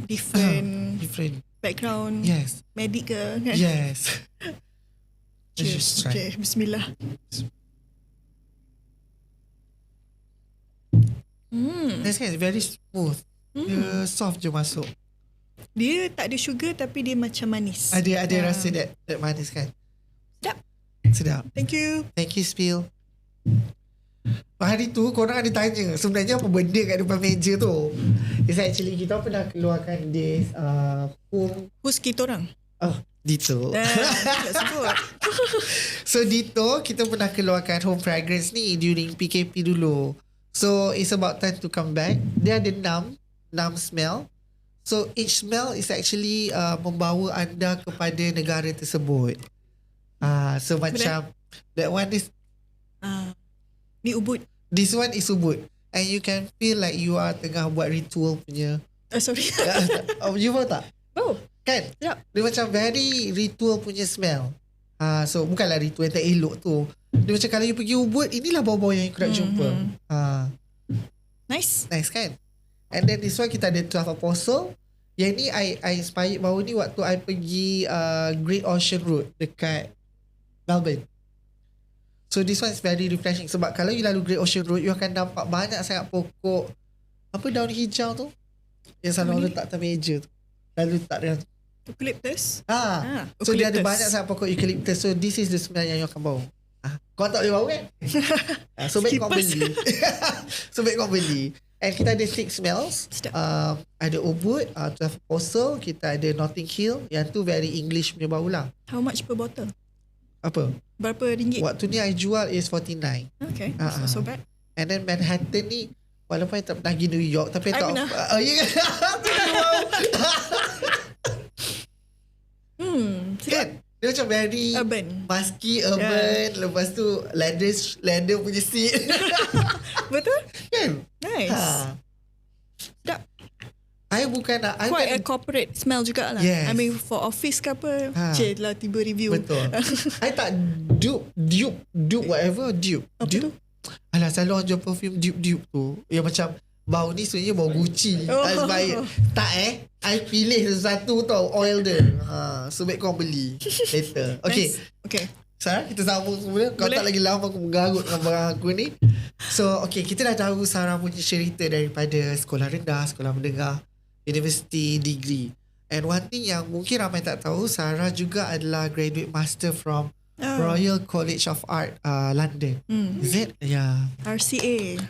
different background, medic ke kan? Okay, bismillah. That's kind of very smooth. Dia soft je masuk. Dia tak ada sugar tapi dia macam manis. Ada rasa that manis kan. Sedap. Thank you Spill. Hari tu korang ada tanya sebenarnya apa benda kat depan meja tu. It's actually kita pernah keluarkan this who's kita orang? Ditto. Tak sebut. So Ditto kita pernah keluarkan home fragrance ni during PKP dulu. So it's about time to come back. Dia ada 6 smell. So each smell is actually membawa anda kepada negara tersebut. So macam that one is ni Ubud. This one is Ubud. And you can feel like you are tengah buat ritual punya. Sorry. You tahu tak? Kan? Dia macam very ritual punya smell. So bukanlah ritual yang tak elok tu. Dia macam kalau you pergi Ubud, inilah bau-bau yang you nak jumpa. Nice kan? And then this one kita ada 12 Apostle. Yang ni I inspired baru ni waktu I pergi Great Ocean Road dekat Melbourne. So this one is very refreshing. Sebab kalau you lalu Great Ocean Road, you akan nampak banyak sangat pokok daun hijau tu yang selalu letak atas meja tu. Lalu letak dia eucalyptus. So dia ada banyak sangat pokok eucalyptus. So this is the smell yang you akan bau. Kau tak boleh bau kan? So baik kau beli. Kau beli. And kita ada 6 smells. Ada Ubud, 12 Apostle, kita ada Notting Hill. Yang tu very English punya bau lah. How much per bottle? Apa? Berapa ringgit? Waktu ni I jual is 49. Okay, not so bad. And then Manhattan ni, walaupun I tak pernah pergi New York, tapi I tak... pernah. Kan? Dia macam very urban, musky, urban. Lepas tu leather punya seat. Betul? Kan? Nice. Sedap. I bukan nak quite a corporate smell jugalah. I mean for office ke apa, lah tiba review. Betul. I tak dupe whatever dupe. Apa tu? Alah selalu orang jual perfume dupe tu. Yang macam bau ni sebenarnya bau Gucci. Baik. Tak I pilih satu tau oil dia. So baik kau beli later. Okay. Nice. Okay. Sarah, kita sambung semula. Kau tak lagi lama aku menggarut dengan barang aku ni. So, okay, kita dah tahu Sarah punya cerita daripada sekolah rendah, sekolah menengah, university, degree. And one thing yang mungkin ramai tak tahu, Sarah juga adalah graduate master from Royal College of Art London. Is it? Yeah. RCA.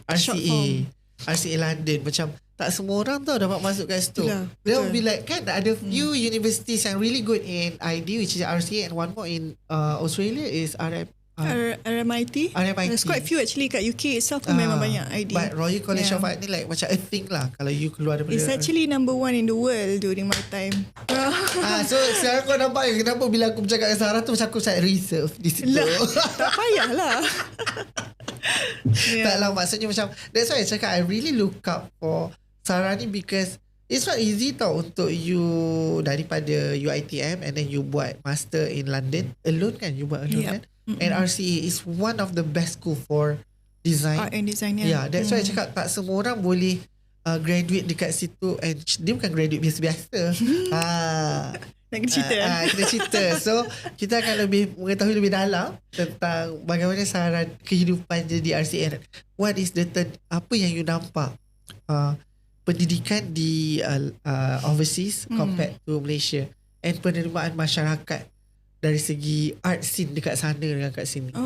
RCA London. Macam tak semua orang tau dapat masuk kat situ. There will be like, kan ada few universities yang really good in ID, which is RCA, and one more in Australia is RMIT. There's quite few actually kat UK itself pun memang banyak ID. But Royal College of Art ni like macam a thing lah kalau you keluar daripada. It's actually number 1 in the world during my time. So sekarang kau nampak kenapa bila aku bercakap dengan Sarah tu macam aku saya reserve di situ. Tak payahlah. Tak lah, maksudnya macam that's why I cakap I really look up for Sarah ni because it's not easy tau untuk you daripada UiTM and then you buat master in London alone kan, you buat alone kan. And RCA is one of the best school for design. Art and design, yeah. That's why I cakap tak semua orang boleh graduate dekat situ, and dia bukan graduate biasa-biasa. Nak kena cerita. Kena cerita. So kita akan lebih mengetahui lebih dalam tentang bagaimana Sarah kehidupan dia di RCA. What is apa yang you nampak pendidikan di overseas compared to Malaysia, and penerimaan masyarakat dari segi art scene dekat sana dengan kat sini.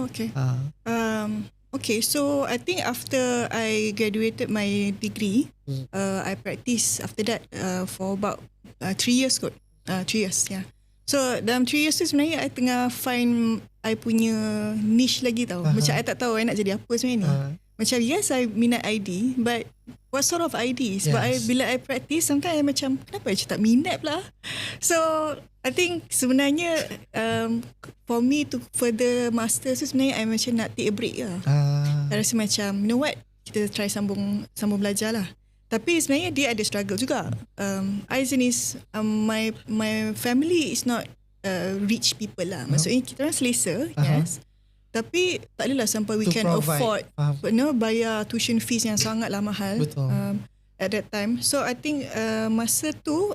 Okay, so I think after I graduated my degree, I practice after that for about 3 years kot. 3 years, yeah. So dalam 3 years tu sebenarnya I tengah find I punya niche lagi tau. Macam I tak tahu I nak jadi apa sebenarnya ni. Macam yes, I minat ID, but what sort of ID? Sebab bila I practice, sometimes I macam kenapa I tak minat pula. So I think sebenarnya for me to further master tu sebenarnya I macam nak take a break lah. I rasa macam you know what, kita try sambung belajar lah. Tapi sebenarnya dia ada struggle juga. I jenis my family is not rich people lah. Maksudnya kita orang selesa, yes. Tapi tak adalah sampai we can afford bayar tuition fees yang sangatlah mahal. Betul. At that time. So I think masa tu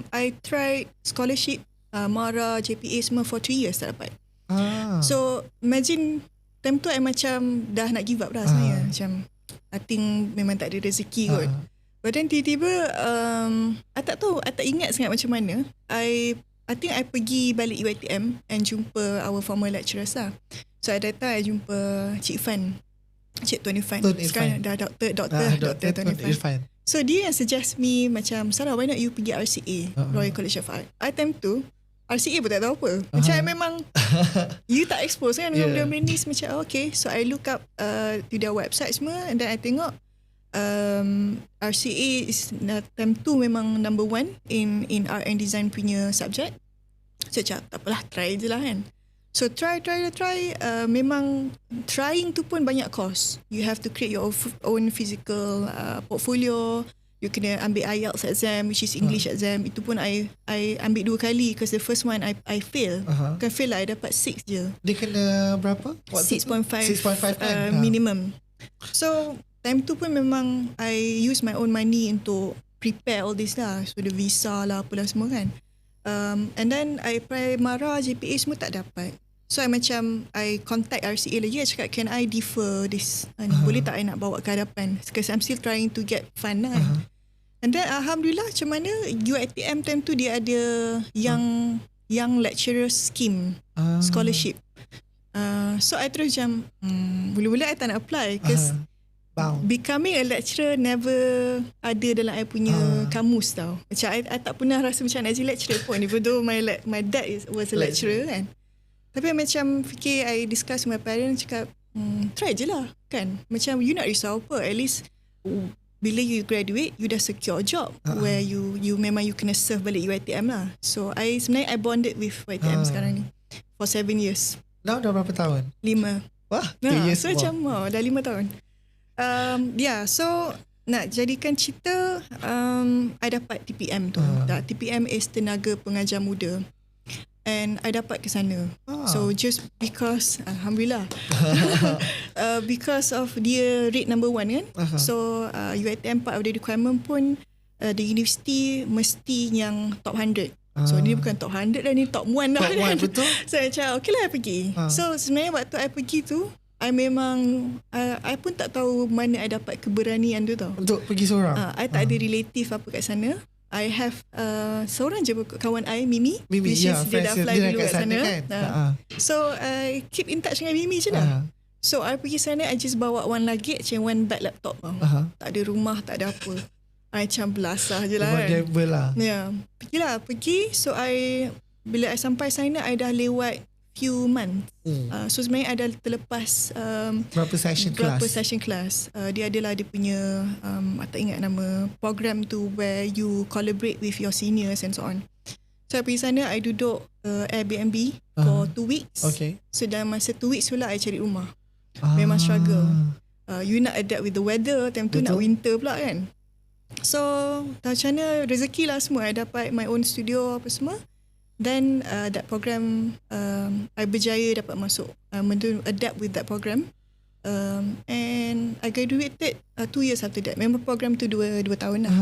I tried scholarship, MARA, JPA semua for 3 years tak dapat. So imagine time tu I macam dah nak give up dah sebenarnya. Macam I think memang tak ada rezeki kot. But then tiba-tiba I tak tahu, I tak ingat sangat macam mana. I think I pergi balik UiTM and jumpa our former lecturers lah. So at that time I jumpa Chit Chit 25. Sekarang dah Dr. 25. So dia yang suggest me macam, Sarah, why not you pergi RCA, Royal College of Art. I time tu RCA pun tak tahu apa. Macam memang you tak expose kan dengan benda-benda ni. Macam okay. So I look up to their website semua, and then I tengok RCA is time tu memang number 1 in art and design punya subject. So cakap tak apalah, try je lah kan. So try. Memang trying tu pun banyak cost. You have to create your own physical portfolio. You kena ambil IELTS exam, which is English exam. Itu pun I ambil 2 kali, because the first one I fail. Bukan fail lah, I dapat 6 je. Dia kena berapa? 6.5 kan? Minimum. So time tu pun memang I use my own money untuk prepare all this lah. So the visa lah, apalah semua kan. And then I apply MARA, JPA semua tak dapat. So I contact RCA lagi. I cakap, can I defer this? Boleh tak I nak bawa ke hadapan? Because I'm still trying to get fund lah kan. And then Alhamdulillah, macam mana UiTM time tu dia ada young lecturer scheme, scholarship. So I terus macam boleh-boleh I tak nak apply, because becoming a lecturer never ada dalam I punya kamus tau. Macam I tak pernah rasa macam nak jadi lecturer pun, even though my dad was a lecturer kan. Tapi macam fikir, I discuss with my parents, cakap try je lah kan. Macam you nak risau apa, at least bila you graduate you dah secure job where you memang you kena serve balik UiTM lah. So sebenarnya I bonded with UiTM sekarang ni for 7 years. Dah berapa tahun? 5. Wah, 2 years. So macam dah 5 tahun. So nak jadikan cerita, I dapat TPM tu. TPM is Tenaga Pengajar Muda, and I dapat ke sana. So just because Alhamdulillah because of dia rate number 1 kan. So UiTM part of the requirement pun the university mesti yang top 100. So ni bukan top 100 dah, ni top 1 dah. Top 1 betul. So macam okay lah I pergi. So sebenarnya waktu I pergi tu, I memang I pun tak tahu mana I dapat keberanian tu tau. Untuk pergi seorang? I tak ada relatif apa kat sana. I have seorang je kawan I, Mimi. Mimi, dia dah fly dulu kat sana. Kan? So I keep in touch dengan Mimi je dah. So I pergi sana, I just bawa one luggage and one bag laptop. Tak ada rumah, tak ada apa. I macam belasah je lah kan. Gamble lah. Pergi. So bila I sampai sana, I dah lewat few months. So sebenarnya I dah terlepas berapa session class. Dia adalah dia punya tak ingat nama program tu, where you collaborate with your seniors and so on. So I pergi sana, I duduk Airbnb for 2 weeks. So dalam masa 2 weeks tu lah I cari rumah. Memang struggle. You nak adapt with the weather, time tu nak winter pula kan. So macam mana rezeki lah semua, I dapat my own studio apa semua. Then that program I berjaya dapat masuk, adapt with that program, and I graduated 2 years after that. Memang program tu 2 tahun lah.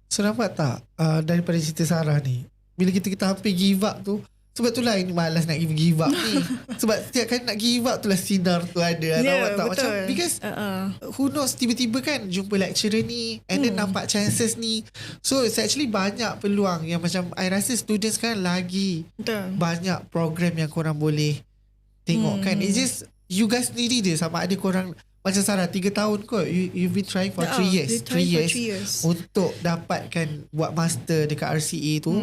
So nampak tak daripada cerita Sarah ni, bila kita hampir give up tu, sebab itulah ini malas nak give up ni. Sebab setiap kali nak give up tu lah sinar tu ada. Nampak tak? Macam because who knows, tiba-tiba kan jumpa lecturer ni and then nampak chances ni. So it's actually banyak peluang yang macam I rasa students kan lagi banyak program yang korang boleh tengok kan. It's just you guys sendiri je, sama ada korang macam Sarah 3 tahun kot, you've been trying for 3 years. 3 years untuk dapatkan buat master dekat RCA tu.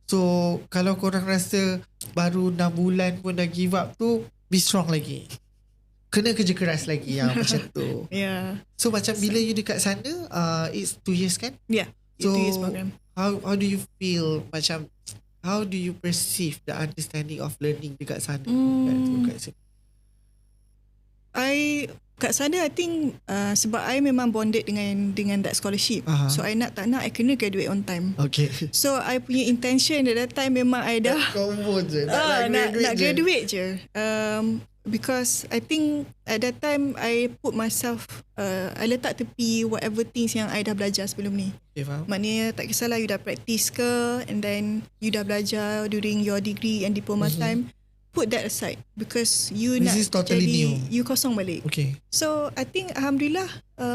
So kalau korang rasa baru 6 bulan pun dah give up tu, be strong lagi, kena kerja keras lagi yang macam tu. So macam bila you dekat sana, it's 2 years kan? So 2 years program. How do you feel, macam how do you perceive the understanding of learning dekat sana? Kat sana I think sebab I memang bonded dengan that scholarship. So I nak tak nak I kena graduate on time. So I punya intention at that time memang I dah nak graduate je. Because I think at that time I put myself, I letak tepi whatever things yang I dah belajar sebelum ni. Maknanya tak kisahlah you dah practice ke, and then you dah belajar during your degree and diploma time, put that aside, because you this nak is totally jadi new. You kosong balik. So I think alhamdulillah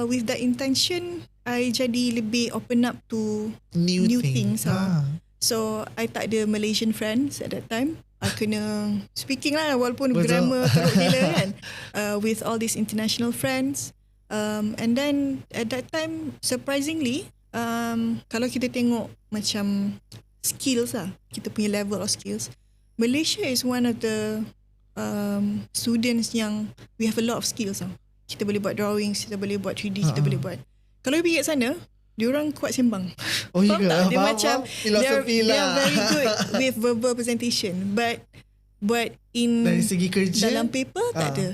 with that intention I jadi lebih open up to new things. So I tak ada Malaysian friends at that time. I kena speaking lah, walaupun grammar teruk gila kan, with all these international friends. And then at that time surprisingly, kalau kita tengok macam skills lah, kita punya level of skills, Malaysia is one of the students yang we have a lot of skills. Kita boleh buat drawings, kita boleh buat 3D, kita boleh buat. Kalau pergi kat sana, diorang kuat sembang. Faham tak? Dia macam they're very good with verbal presentation, but in dari segi kerja dalam paper tak ada.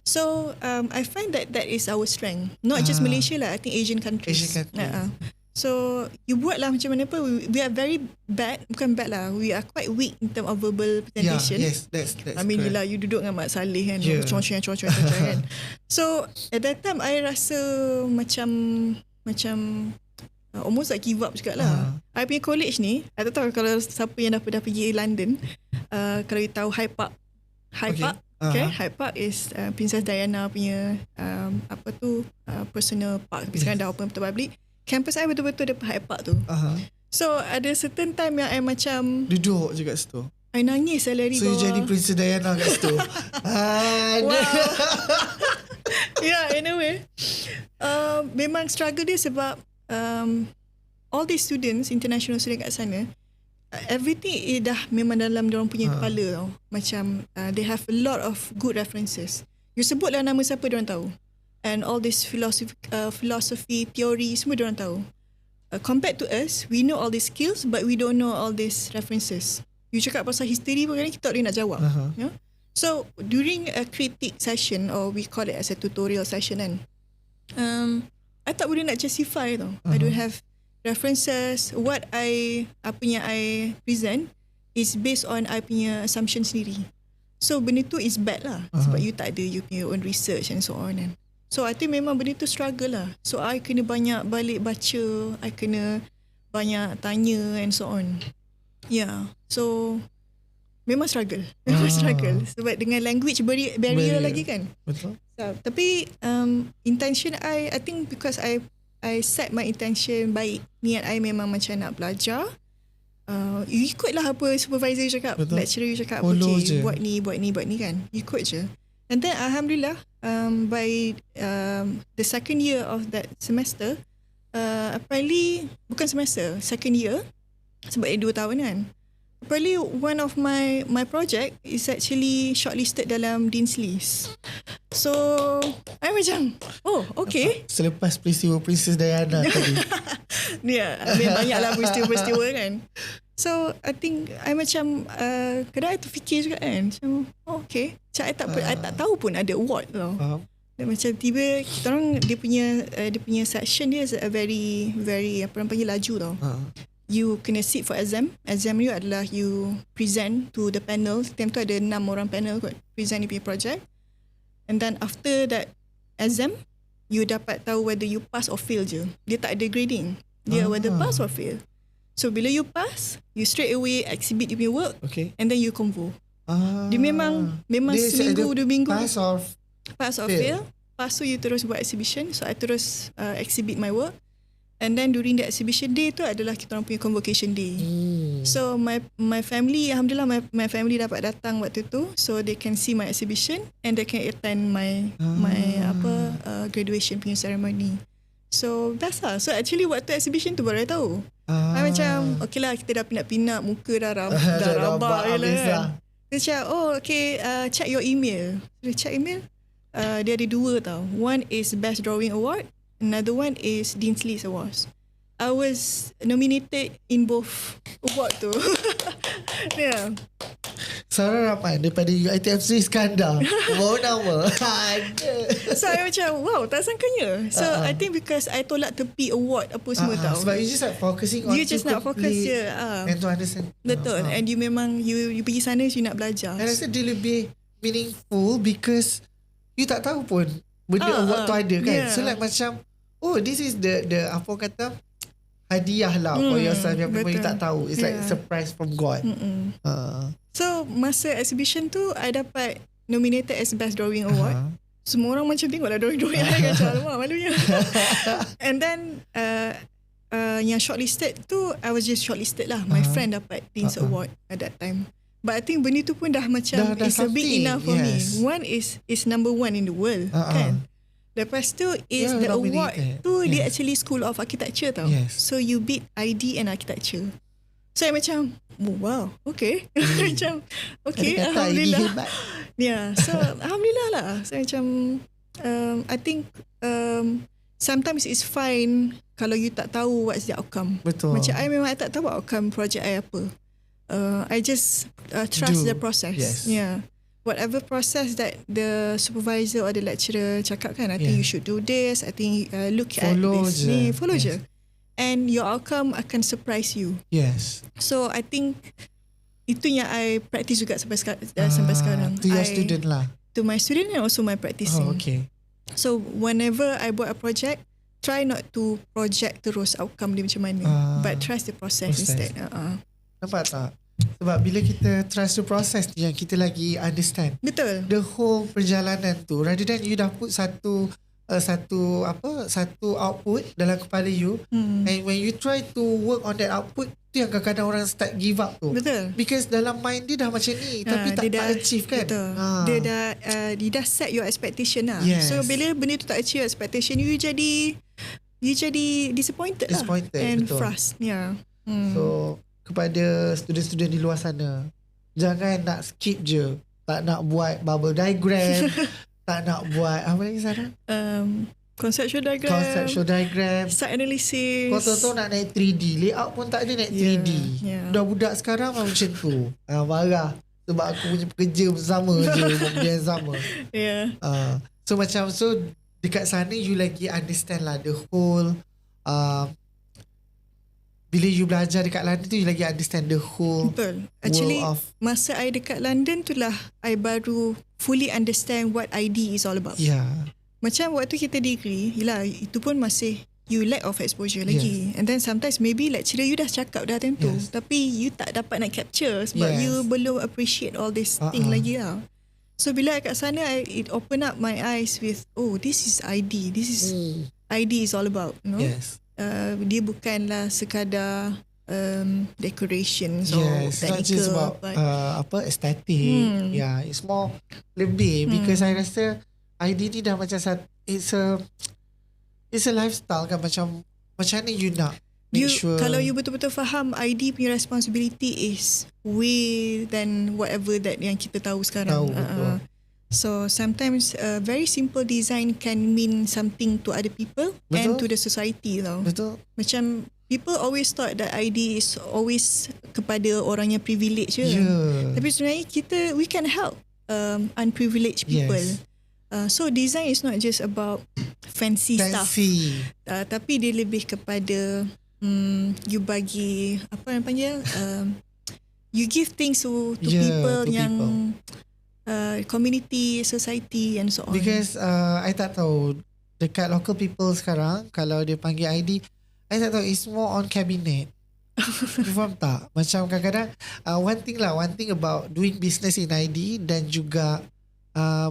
So I find that is our strength. Not just Malaysia lah, I think Asian countries. So you buat lah macam mana pun, we are very bad, bukan bad lah, we are quite weak in terms of verbal presentation. That's I mean yelah, you duduk dengan Mak Saleh kan, cuan-cuan kan. So at that time I rasa macam almost like give up juga lah. I punya college ni, I tak tahu kalau siapa yang dah pergi London, kalau you tahu Hyde Park. Hyde Park is Princess Diana punya personal park, tapi sekarang dah open untuk public. Campus I betul-betul ada Hyde Park tu. So ada certain time yang I macam duduk je kat situ, I nangis lari bawah. So you jadi Princess Diana kat situ. In a way memang struggle dia sebab all these students, international students kat sana, everything dah memang dalam diorang punya kepala tau. Macam they have a lot of good references. You sebutlah nama siapa diorang tahu. And all this philosophy, theory, semua diorang tahu. Compared to us, we know all these skills, but we don't know all these references. You cakap pasal history pun kan, kita tak boleh nak jawab. So during a critique session, or we call it as a tutorial session kan, I tak boleh nak justify tau. I don't have references. Apa yang I present is based on I punya assumption sendiri. So benda tu is bad lah, sebab you tak ada you punya own research and so on kan. So I think memang benda tu struggle lah. So I kena banyak balik baca, I kena banyak tanya and so on. So memang struggle. Sebab dengan language barrier lagi kan. Betul. So, tapi intention I think because I I set my intention baik. Niat I memang macam nak belajar. You ikutlah apa supervisor you cakap. Betul. Lecturer you cakap. Follow je. Buat ni kan. You ikut je. And then Alhamdulillah, by the second year of that semester, apparently, bukan semester, second year, sebab 2 tahun kan. Apparently, one of my project is actually shortlisted dalam Dean's List. So, I macam, oh, okay. Selepas peristiwa Princess Diana tadi. Ya, banyaklah peristiwa-peristiwa kan. So, I think, I macam, kadang I terfikir juga kan. Macam, oh, okay. Macam I tak tahu pun ada award tau. Dan macam tiba, kita orang, dia punya section dia is a very, apa orang panggil laju tau. You kena sit for exam. Exam you adalah you present to the panel. Time tu ada 6 orang panel kot. Present you punya project. And then after that exam, you dapat tahu whether you pass or fail je. Dia tak ada grading. Dia whether pass or fail. So bila you pass, you straight away exhibit you punya work. Okay. And then you convo. Dia memang dia seminggu, 2 minggu. Pass or fail. Pass tu you terus buat exhibition. So I terus exhibit my work. And then during the exhibition day tu adalah kita orang punya convocation day. So my family, alhamdulillah my family dapat datang waktu tu, so they can see my exhibition and they can attend my graduation punya ceremony. So that's lah. So actually waktu exhibition tu baru I tahu. I macam okay lah, kita dah pinat-pinat muka dah rabak kan. Dia cakap, oh okay, check your email. Dia check email, dia ada 2 tau. One is Best Drawing Award, another one is Dean's List Awards. I was nominated in both award tu. Yeah. Sarah Rahman daripada UiTM Iskandar. Bawa nama. So I macam wow, tak sangkanya. So I think because I tolak tepi award apa semua tau. Sebab you just like focusing on you just nak fokus je. And to understand. Betul. And you memang you pergi sana you nak belajar. I rasa dia lebih meaningful because you tak tahu pun benda award tu ada kan. Yeah. So like macam oh, this is the apa kata hadiah lah for yourself yang you tak tahu. It's like surprise from God. So masa exhibition tu I dapat nominated as Best Drawing Award. Semua orang macam tengoklah drawing I macam alamak malunya. And then yang shortlisted tu I was just shortlisted lah. My friend dapat Dean's Award at that time. But I think benda tu pun dah macam it's a big enough for me. One is number 1 in the world kan. Lepas tu is the award tu dia actually School of Architecture tau. So you beat ID and Architecture. So I macam wow, okay. Macam okay, alhamdulillah. Yeah, so alhamdulillah lah. So macam I think sometimes it's fine kalau you tak tahu what's the outcome. Betul. Macam I memang tak tahu outcome project I apa. I just trust the process. Yes. Yeah. Whatever process that the supervisor or the lecturer cakap kan, I think you should do this, I think look follow at this ni, follow je. And your outcome akan surprise you. Yes. So I think itu yang I practice juga sampai sekarang. To your student lah. To my student and also my practicing. Oh, okay. So whenever I buat a project, try not to project terus outcome dia macam mana, but trust the process instead. Nampak tak? Sebab bila kita trust the process yang kita lagi understand. Betul. The whole perjalanan tu, rather than you dah put satu output dalam kepala you, and when you try to work on that output, tu yang kadang-kadang orang start give up tu. Betul. Because dalam mind dia dah macam ni, tapi tak achieve kan. Betul. Dia dah set your expectation lah. Yes. So bila benda tu tak achieve expectation, you jadi disappointed lah. And frust. Yeah. So kepada student-student di luar sana, jangan nak skip je, tak nak buat bubble diagram, tak nak buat apa lagi Sarah? Conceptual diagram, site analysis. Kau tahu nak naik 3D, layout pun tak ada naik 3D. Budak-budak sekarang macam tu. Marah sebab aku punya pekerja bersama je, buat benda yang sama. So macam dekat sana you lagi understand lah the whole bila you belajar dekat London tu, you lagi understand the whole Actually, masa I dekat London tu lah I baru fully understand what ID is all about. Macam waktu kita degree, yelah, itu pun masih you lack of exposure lagi. And then sometimes maybe lecturer you dah cakap dah time tu, tapi you tak dapat nak capture sebab you belum appreciate all this thing lagi lah. So bila I kat sana, it open up my eyes with, oh, this is ID, this is ID is all about, you know. Yes. Dia bukanlah sekadar decorations or Yes, technical, not just about aesthetic. Yeah, it's more lebih because I rasa ID ni dah macam it's a lifestyle kan, macam mana you nak make sure. Kalau you betul-betul faham ID punya responsibility is way than whatever that yang kita tahu sekarang. Betul. So sometimes very simple design can mean something to other people and to the society tau. Betul. Macam people always thought that ID is always kepada orang yang privilege je. Tapi sebenarnya we can help unprivileged people. Yes. So design is not just about fancy stuff. Tapi dia lebih kepada you bagi apa yang panggil you give things to people yang community, society and so on. Because I tak tahu dekat local people sekarang kalau dia panggil ID, I tak tahu, it's more on cabinet. You faham tak? Macam kadang-kadang one thing about doing business in ID dan juga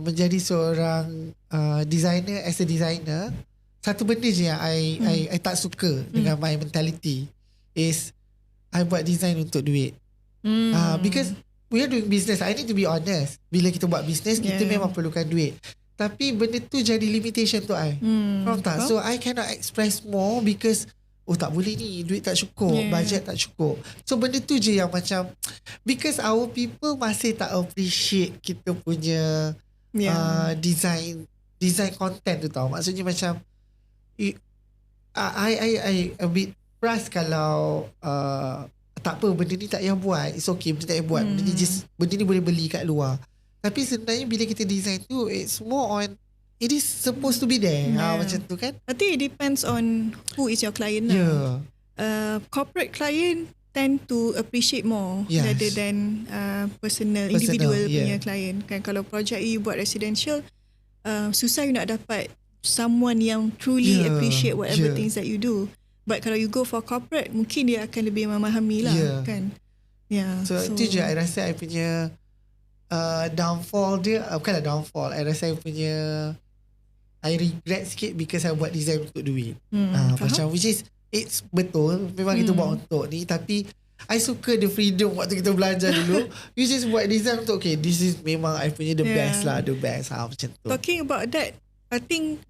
menjadi seorang designer, as a designer, satu benda je yang I tak suka dengan my mentality is I buat design untuk duit. Because we are doing business, I need to be honest. Bila kita buat business, kita memang perlukan duit. Tapi benda tu jadi limitation tu I. Faham tak? So I cannot express more because tak boleh ni, duit tak cukup, budget tak cukup. So benda tu je yang macam, because our people masih tak appreciate kita punya design content tu tau. Maksudnya macam I a bit frust kalau tak apa, benda ni tak payah buat, it's okay, benda tak payah buat, benda ni boleh beli kat luar. Tapi sebenarnya bila kita design tu, it's more on it is supposed to be there. Macam tu kan. I think it depends on who is your client now. Corporate client tend to appreciate more rather than personal individual punya client. Kan kalau projek you buat residential, susah you nak dapat someone yang truly appreciate whatever things that you do. But kalau you go for corporate, mungkin dia akan lebih memahami lah kan. So itu je I rasa I punya downfall dia. Bukanlah downfall, I rasa I punya I regret sikit because I buat design untuk duit. Macam which is it's betul, memang kita buat untuk ni, tapi I suka the freedom waktu kita belajar dulu. You just buat design untuk okay, this is memang I punya the best lah, the best macam tu. Talking about that, I think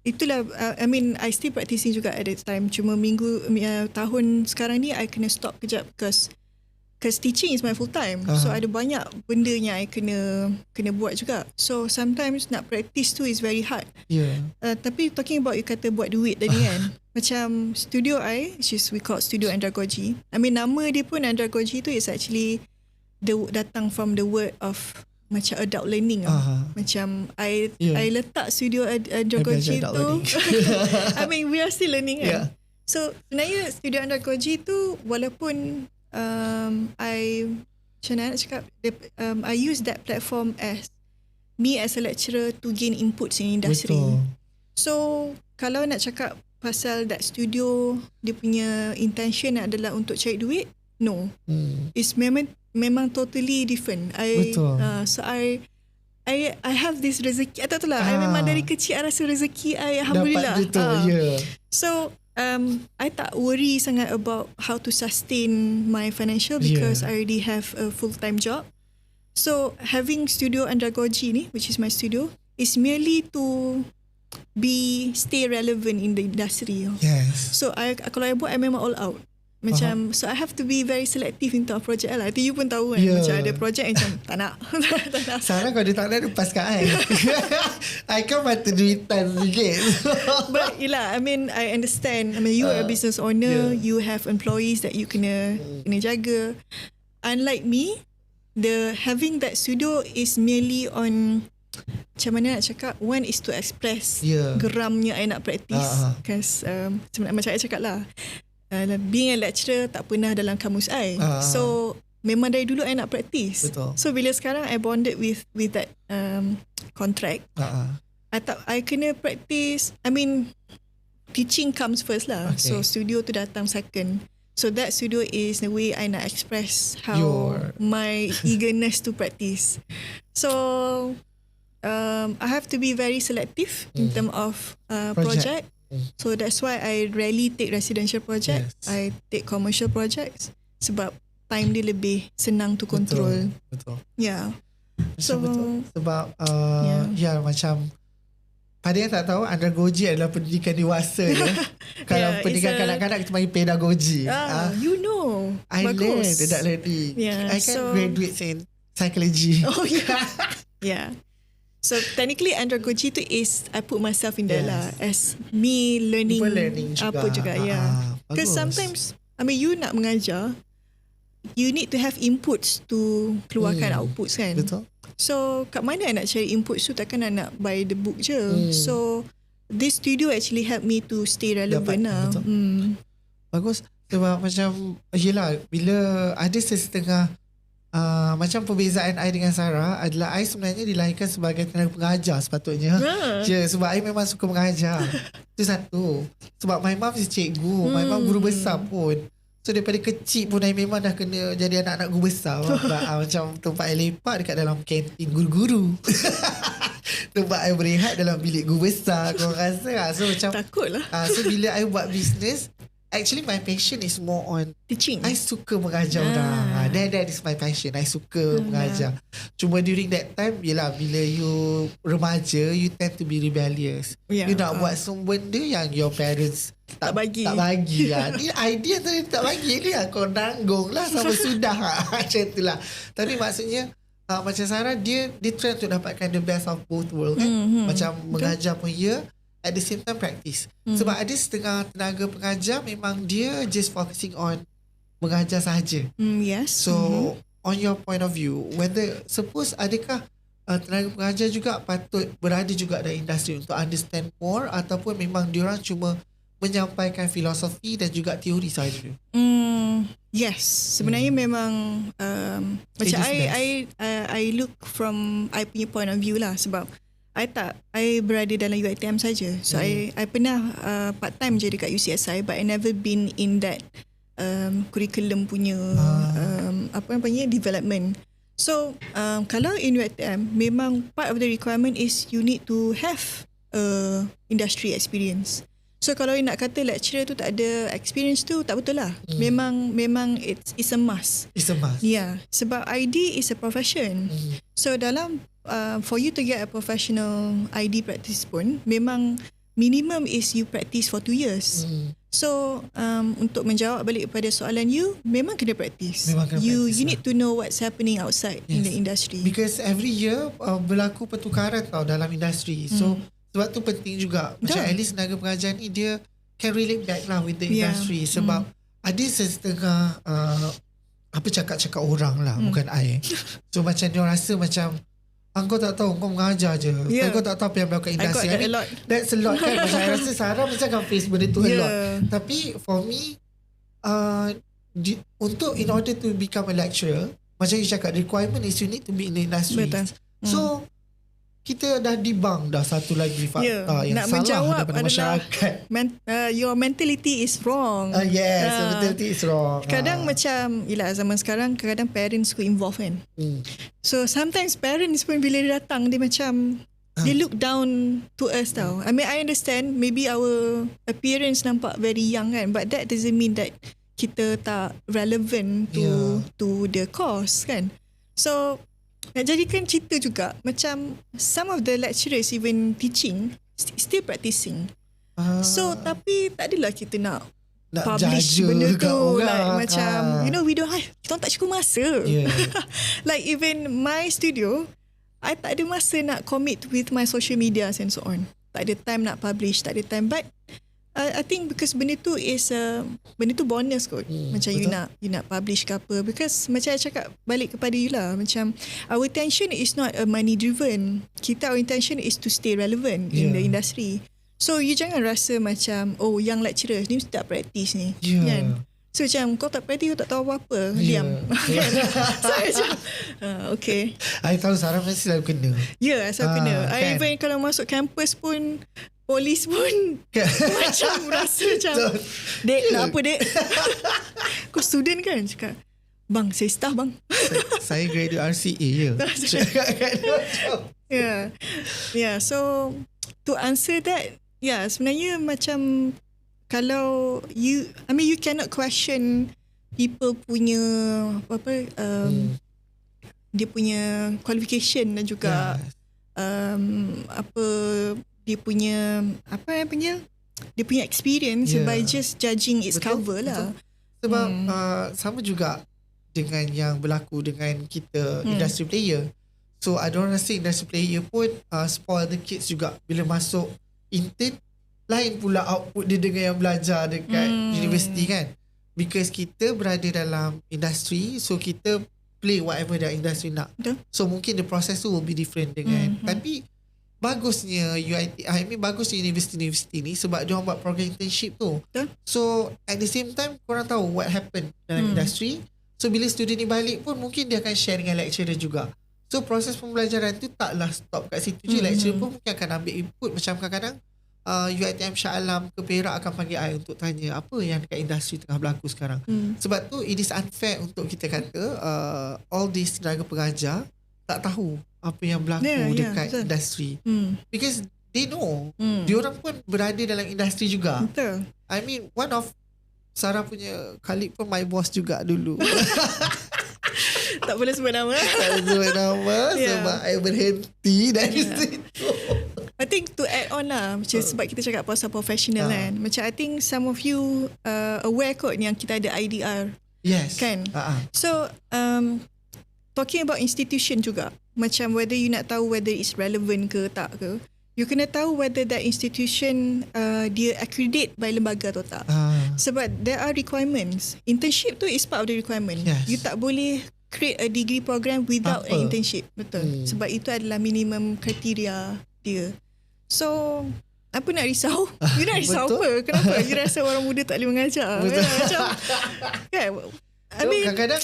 itulah I mean I still practicing juga at that time. Cuma tahun sekarang ni I kena stop kejap because teaching is my full time. So ada banyak benda yang I kena buat juga. So sometimes nak practice tu is very hard. Tapi talking about you kata buat duit tadi kan. Macam studio we call studio andragogy. I mean nama dia pun andragogy tu is actually datang from the word of macam adult learning. Macam I letak studio andragogy tu. I mean we are still learning kan. So sebenarnya studio andragogy tu walaupun macam mana nak cakap, I use that platform as a lecturer to gain inputs in industry. So kalau nak cakap pasal that studio, dia punya intention adalah untuk cari duit, no. It's memang totally different. So I have this rezeki, I tak tahu lah, I memang dari kecil I rasa rezeki I alhamdulillah dapat. So I tak worry sangat about how to sustain my financial because I already have a full-time job. So having studio andragogy ni, which is my studio, is merely to stay relevant in the industry. So kalau I buat, I memang all out. Macam so I have to be very selective into a project lah. Itu you pun tahu kan, macam ada project macam tak nak. Sarah kalau dia tak nak, lepaskan I. I kan mata duitan sikit. But yelah, I mean I understand. I mean you are a business owner, you have employees that you kena jaga. Unlike me, having that studio is merely on macam mana nak cakap, one is to express geramnya I nak practice. Because macam I cakap lah, being a lecturer tak pernah dalam kamus I. So memang dari dulu I nak practice. So bila sekarang I bonded with that contract, I kena practice. I mean teaching comes first lah. So studio tu datang second. So that studio is the way I nak express how my eagerness to practice. So I have to be very selective in terms of project. So that's why I rarely take residential project. I take commercial projects sebab time dia lebih senang to control. Betul. Yeah. So betul. Sebab macam pada yang tak tahu, andragogi adalah pendidikan dewasa ya. Kalau pendidikan kanak-kanak kita panggil pedagogi. You know. I learned that learning. I can graduate in psychology. Oh yeah. Yeah. So technically andragogi tu is I put myself in there lah as me learning apa juga. Because sometimes you nak mengajar, you need to have inputs to keluarkan outputs kan. Betul. So kat mana nak cari inputs tu, takkan nak buy the book je. So this studio actually help me to stay relevant lah. Bagus. Sebab macam yelah, bila ada setengah macam perbezaan I dengan Sarah adalah I sebenarnya dilahirkan sebagai tenaga pengajar sepatutnya. Sebab I memang suka mengajar. Itu satu. Sebab my mom is cikgu, my mom guru besar pun. So daripada kecil pun I memang dah kena jadi anak-anak guru besar. Macam tempat I lepak dekat dalam kantin guru-guru. Tempat I berehat dalam bilik guru besar. Korang rasa so macam takut lah. So bila I buat bisnes, actually my passion is more on teaching. I suka mengajar orang. That is my passion. I suka mengajar. Cuma during that time, yelah, bila you remaja, you tend to be rebellious. You nak buat semua benda yang your parents tak bagi lah. Ni idea tu tak bagi ni lah. Kau nanggung lah sampai sudah. Macam tu lah. Tapi maksudnya macam Sarah, dia try untuk dapatkan the best of both world kan. Macam mengajar pun at the same time practice. Sebab ada setengah tenaga pengajar memang dia just focusing on mengajar sahaja. Yes. So on your point of view, whether suppose adakah tenaga pengajar juga patut berada juga dalam industri untuk understand more, ataupun memang diorang cuma menyampaikan filosofi dan juga teori sahaja? Yes, sebenarnya memang macam I look from I punya point of view lah. Sebab I berada dalam UiTM saja. So I pernah part time je dekat UCSI, but I never been in that curriculum punya development. So kalau in UiTM, memang part of the requirement is you need to have industry experience. So kalau nak kata lecturer tu tak ada experience tu, tak betul lah. Memang it's a must. It's a must. Yeah, sebab ID is a profession. So dalam for you to get a professional ID practice pun, memang minimum is you practice for 2 years. So untuk menjawab balik kepada soalan you, memang kena practice. You need to know what's happening outside in the industry. Because every year berlaku pertukaran tau dalam industri. So sebab tu penting juga. Macam at least tenaga pengajar ni dia can relate back lah with the industry. Sebab ada setengah cakap-cakap orang lah, bukan I. So macam dia rasa macam kau tak tahu, kau mengajar je. Kau tak tahu apa yang berlaku industri. I got that a lot. That's a lot kan. Macam I rasa Sarah macam akan face benda tu a lot. Tapi for me, in order to become a lecturer, macam you cakap, the requirement is you need to be in the industry. Betul. So kita dah dibang dah satu lagi fakta yang nak salah daripada masyarakat. Your mentality is wrong. Yes, mentality is wrong. Kadang macam zaman sekarang kadang parents go involve kan. So sometimes parents pun bila dia datang, dia macam they look down to us tau. I mean, I understand maybe our appearance nampak very young kan, but that doesn't mean that kita tak relevant to the course kan. So nak jadikan cerita juga, macam some of the lecturers even teaching still practicing. So tapi tak adalah kita nak publish benda tu like macam we don't have, kita tak cukup masa. Like even my studio, I tak ada masa nak commit with my social media and so on. Tak ada time nak publish, tak ada time. But I think because benda tu is benda tu bonus kot. Macam betul. you nak publish ke apa, because macam I cakap balik kepada you lah, macam our intention is not a money driven. Our intention is to stay relevant in the industry. So you jangan rasa macam young lecturers ni mesti tak practice ni kan. So macam kau tak practice, kau tak tahu apa-apa, diam. So macam okay, I tahu Sarah mesti selalu kena. Selalu kena. I even kalau masuk campus pun, polis pun macam rasa macam dek nak apa dek. Kau student kan? Cakap, bang saya staff bang. Saya graduate RCA So to answer that, sebenarnya macam kalau you cannot question people punya dia punya qualification dan juga dia punya dia punya experience by just judging its cover lah. Sebab sama juga dengan yang berlaku dengan kita industry player. So ada orang rasa industry player pun spoil the kids juga bila masuk intern. Lain pula output dia dengan yang belajar dekat universiti kan. Because kita berada dalam industri, so kita play whatever that industry nak. So mungkin the process tu will be different dengan. Tapi bagusnya bagusnya universiti-universiti ni sebab dia orang buat program internship tu. So at the same time korang tahu what happened dalam industri. So bila student ni balik pun mungkin dia akan share dengan lecturer juga. So proses pembelajaran tu taklah stop kat situ je. Lecturer pun mungkin akan ambil input. Macam kadang-kadang UiTM Puncak Alam ke Perak akan panggil I untuk tanya apa yang dekat industri tengah berlaku sekarang. Sebab tu it is unfair untuk kita kata all these tenaga pengajar tak tahu apa yang berlaku dekat industri. Because they know. Diorang pun berada dalam industri juga. Betul. I mean one of Sarah punya colleague pun my boss juga dulu. Tak boleh sebut nama. Tak boleh sebut nama sebab I berhenti dari situ. I think to add on lah macam sebab kita cakap pasal professional kan. Macam I think some of you aware kot yang kita ada IDR. Yes. Kan? So talking about institution juga. Macam whether you nak tahu whether it's relevant ke tak ke. You kena tahu whether that institution dia accredit by lembaga atau tak. Sebab there are requirements. Internship tu is part of the requirement. Yes. You tak boleh create a degree program without an internship. Betul. Sebab itu adalah minimum kriteria dia. So apa nak risau? You nak risau apa? Kenapa? You rasa orang muda tak boleh mengajar? Macam kan?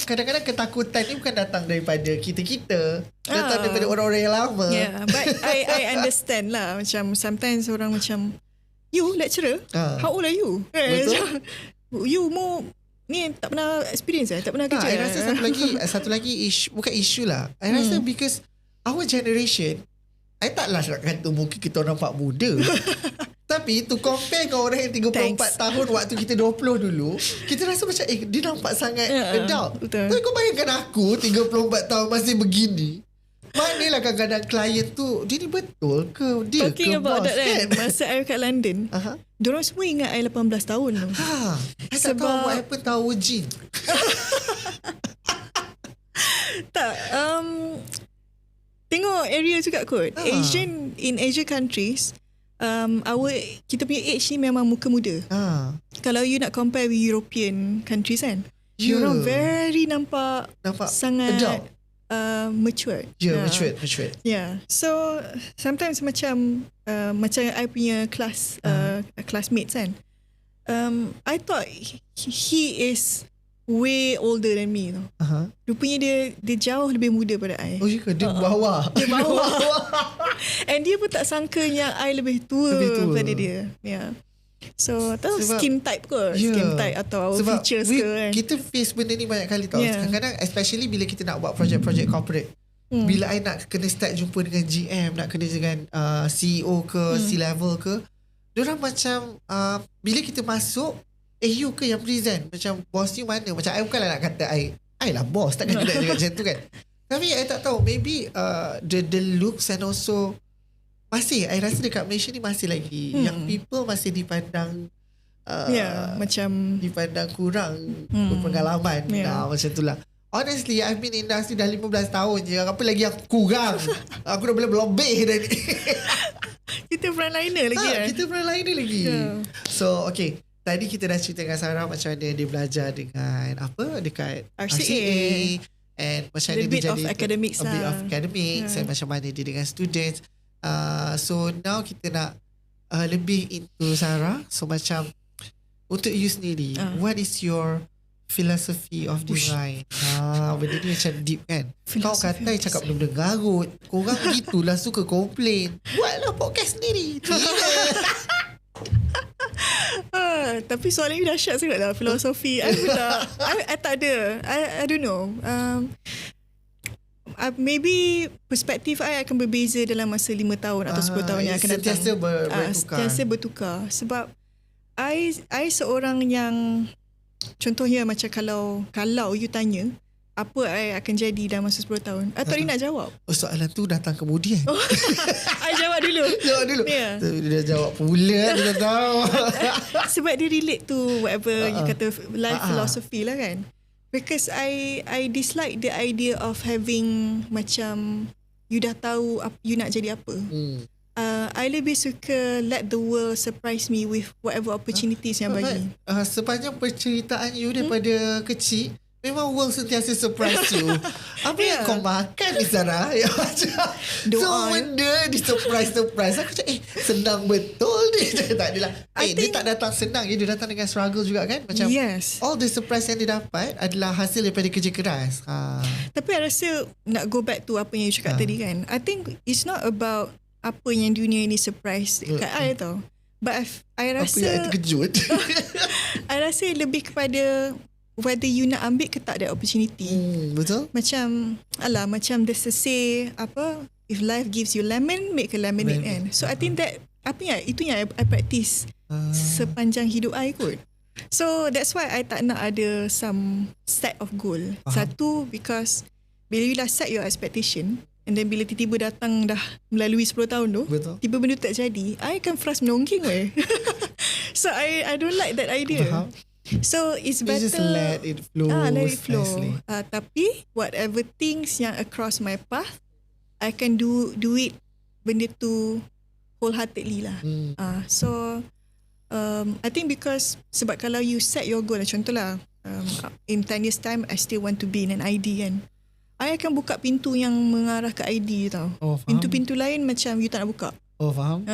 Kadang-kadang ketakutan ni bukan datang daripada kita-kita. Datang daripada orang-orang yang lama. But I understand lah. Macam sometimes orang macam, you lecturer, how old are you? Betul. You more ni tak pernah experience tak pernah kerja. I rasa satu lagi bukan isu lah. I rasa because our generation, I taklah nak kata mungkin kita nampak muda. Tapi to compare dengan orang yang 34 tahun waktu kita 20 dulu, kita rasa macam dia nampak sangat adult. Tapi kau bayangkan aku 34 tahun masih begini. Manalah kadang-kadang klien tu dia ni betul ke dia talking ke about boss that kan. Masa I kat London, diorang semua ingat I 18 tahun tu. I tak tahu what happened tahu Jin. Tak tengok area juga kot. In Asia countries, kita punya age ni memang muka muda. Kalau you nak compare with European countries kan, diorang very nampak sangat adult. Matured. Matured. So sometimes macam I punya classmates kan, I thought he is way older than me tau. Rupanya dia jauh lebih muda pada I. Oh ya ke? Dia bawah. Dia bawah. And dia pun tak sangka yang I lebih tua daripada dia. So tahu skin type ke? Skin type atau our features ke kan? Kita face benda ni banyak kali tau. Kadang-kadang especially bila kita nak buat projek-projek corporate. Bila I nak kena start jumpa dengan GM, nak kena dengan CEO ke, C-level ke, diorang macam bila kita masuk, you ke yang present? Macam bos ni mana? Macam I bukanlah nak kata I lah bos, takkan kita cakap macam tu kan. Tapi I tak tahu, maybe the looks and also I rasa dekat Malaysia ni masih lagi yang people masih dipandang macam dipandang kurang berpengalaman. Macam tu lah. Honestly, I've been in industry dah 15 tahun je. Apa lagi yang kurang? Aku dah boleh lebih dah ni. Kita frontliner lagi Kita frontliner lagi. So okay, tadi kita dah cerita dengan Sarah macam mana dia belajar dengan dekat RCA and macam mana dia jadi academics a bit of academics and macam mana dia dengan students. So now kita nak lebih into Sarah. So macam untuk you sendiri, what is your philosophy of design? Benda ni macam deep kan. Kau kata cakap benda-benda garut. Korang begitulah suka komplain. Buatlah podcast sendiri. Tapi soalan ni dahsyat sangat lah. Filosofi I tak ada. I don't know. maybe perspektif I akan berbeza dalam masa 5 tahun atau 10 tahun yang akan datang. Sentiasa bertukar. Sentiasa bertukar. Sebab I seorang yang, contohnya macam kalau you tanya apa I akan jadi dalam masa 10 tahun, I tak nak jawab. Soalan tu datang kemudian. I jawab dulu. Jawab dulu. Yeah. Dia jawab pula. Dia tak tahu. Sebab dia relate to whatever you kata life philosophy lah kan. Because I dislike the idea of having macam you dah tahu you nak jadi apa. I lebih suka let the world surprise me with whatever opportunities yang bagi. Sepanjang perceritaan you daripada kecil, memang world sentiasa surprise you. Apa yang kau makan ni Sarah? Semua benda di surprise. Aku cakap senang betul ni. Tak adalah. Dia tak datang senang. Dia datang dengan struggle juga kan. Macam all the surprise yang dia dapat adalah hasil daripada kerja keras. Tapi I rasa nak go back to apa yang you cakap tadi kan. I think it's not about apa yang dunia ni surprise kat I tau. But I rasa apa yang terkejut. I rasa lebih kepada whether you nak ambil ke tak that opportunity. Betul. Macam macam there's a say apa, if life gives you lemon, make a lemonade kan. So I think that itu yang I practice sepanjang hidup I kot. So that's why I tak nak ada some set of goal. Satu, because bila you dah set your expectation, and then bila tiba-tiba datang dah melalui 10 tahun tu, tiba benda tak jadi, I akan frust menongging weh. So I don't like that idea. So it's better just let it flow. Let it flow. Tapi whatever things yang across my path, I can do it benda tu wholeheartedly lah. So I think because sebab kalau you set your goal, contohlah in 10 years time I still want to be in an ID kan, I akan buka pintu yang mengarah ke ID tau. Pintu-pintu lain macam you tak nak buka. Faham.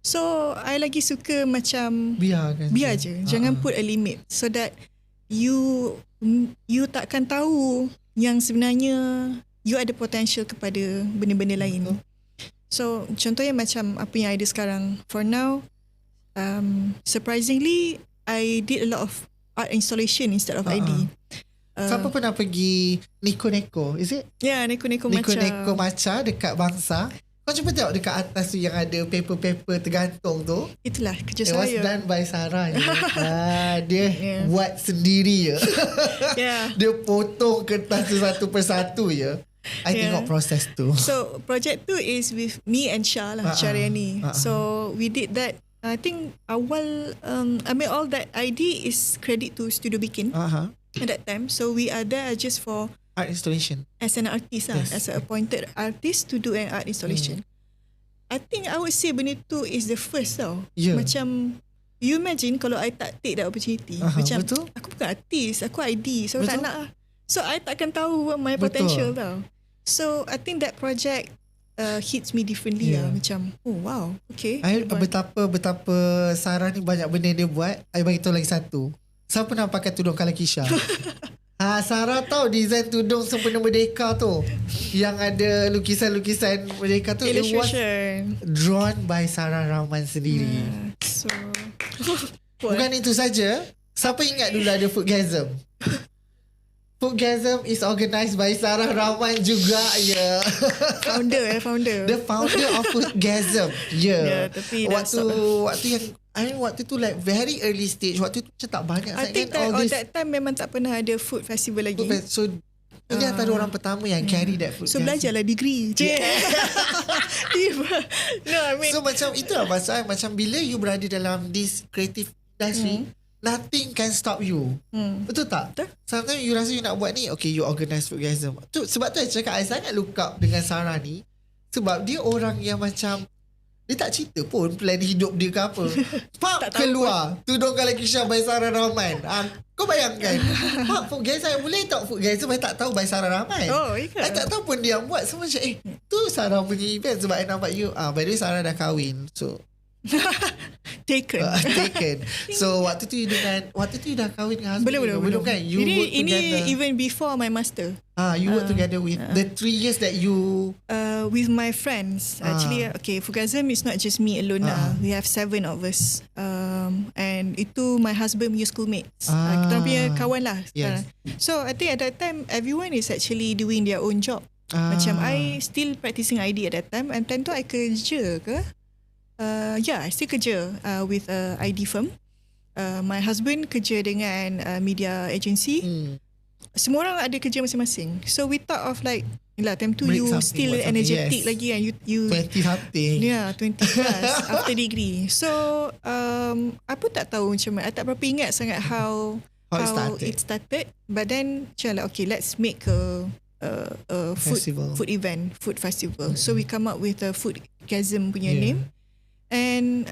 So I lagi suka macam biar je. Jangan put a limit, so that you takkan tahu yang sebenarnya you ada potential kepada benda-benda lain. So contohnya macam apa yang I ada sekarang. For now, surprisingly I did a lot of art installation instead of ID. Siapa pernah pergi Neko-Neko? Is it? Yeah, Neko-Neko Maca dekat Bangsa. Kau cuba tengok dekat atas tu yang ada paper-paper tergantung tu. Itulah kerja It saya. was done by Sarah. Dia buat sendiri je. Dia potong kertas tu satu persatu je. I tengok proses tu. So projek tu is with me and Shah lah, Syariani. So we did that. I think awal all that ID is credit to Studio Bikin at that time. So we are there just for art installation. As an artist as an appointed artist to do an art installation. I think I would say benda tu is the first tau. Macam you imagine kalau I tak take that opportunity. Macam betul? Aku bukan artist, aku ID, so tak nak lah. So I takkan tahu my potential tau. So I think that project hits me differently lah. Macam wow, okay. Betapa Sarah ni banyak benda dia buat. I bagi tahu lagi satu. Siapa pernah pakai tudung Kalakisha? Sarah tahu design tudung sempena merdeka tu, yang ada lukisan-lukisan merdeka tu. Illustration. It was drawn by Sarah Rahman sendiri. So bukan itu saja. Siapa ingat dulu ada Foodgasm? Foodgasm is organised by Sarah Rahman juga. Founder. The founder of Foodgasm. Tapi waktu yang waktu tu like very early stage. Waktu tu macam tak banyak. I think that time memang tak pernah ada food festival lagi. So dia antara orang pertama yang carry that food. So belajarlah degree. No, I mean, so macam itulah pasal macam bila you berada dalam this creative industry, nothing can stop you. Betul tak? Sometimes you rasa you nak buat ni, okay, you organize Foodgasm. Sebab tu saya cakap I sangat look up dengan Sarah ni. Sebab dia orang yang macam dia tak cerita pun plan hidup dia ke apa. Keluar tudung Kalakisha by Sarah Rahman. Kau bayangkan. Foodgasm, boleh tak Foodgasm I tak tahu by Sarah Rahman. I tak tahu pun dia yang buat. Semua macam tu Sarah punya event. Sebab I nampak you by the way Sarah dah kahwin. So taken. So waktu tu you dah kahwin dengan husband. Belum kan? You work together. Ini even before my master. You work together with the 3 years that you with my friends. Actually, okay, Foodgasm is not just me alone lah. We have 7 of us. And itu my husband punya schoolmates. Kita punya kawan lah. Yes. So I think at that time everyone is actually doing their own job. Macam I still practicing ID at that time. And time tu I kerja ke? I still kerja with a ID firm. My husband kerja dengan media agency. Semua orang ada kerja masing-masing. So we thought of like, time tu you still energetic lagi kan. You 20 something. Yeah, 20 plus after degree. So I pun tak tahu macam mana. I tak berapa ingat sangat how it started. But then macam like, okay, let's make a food event, food festival. So we come up with a foodgasm punya name. And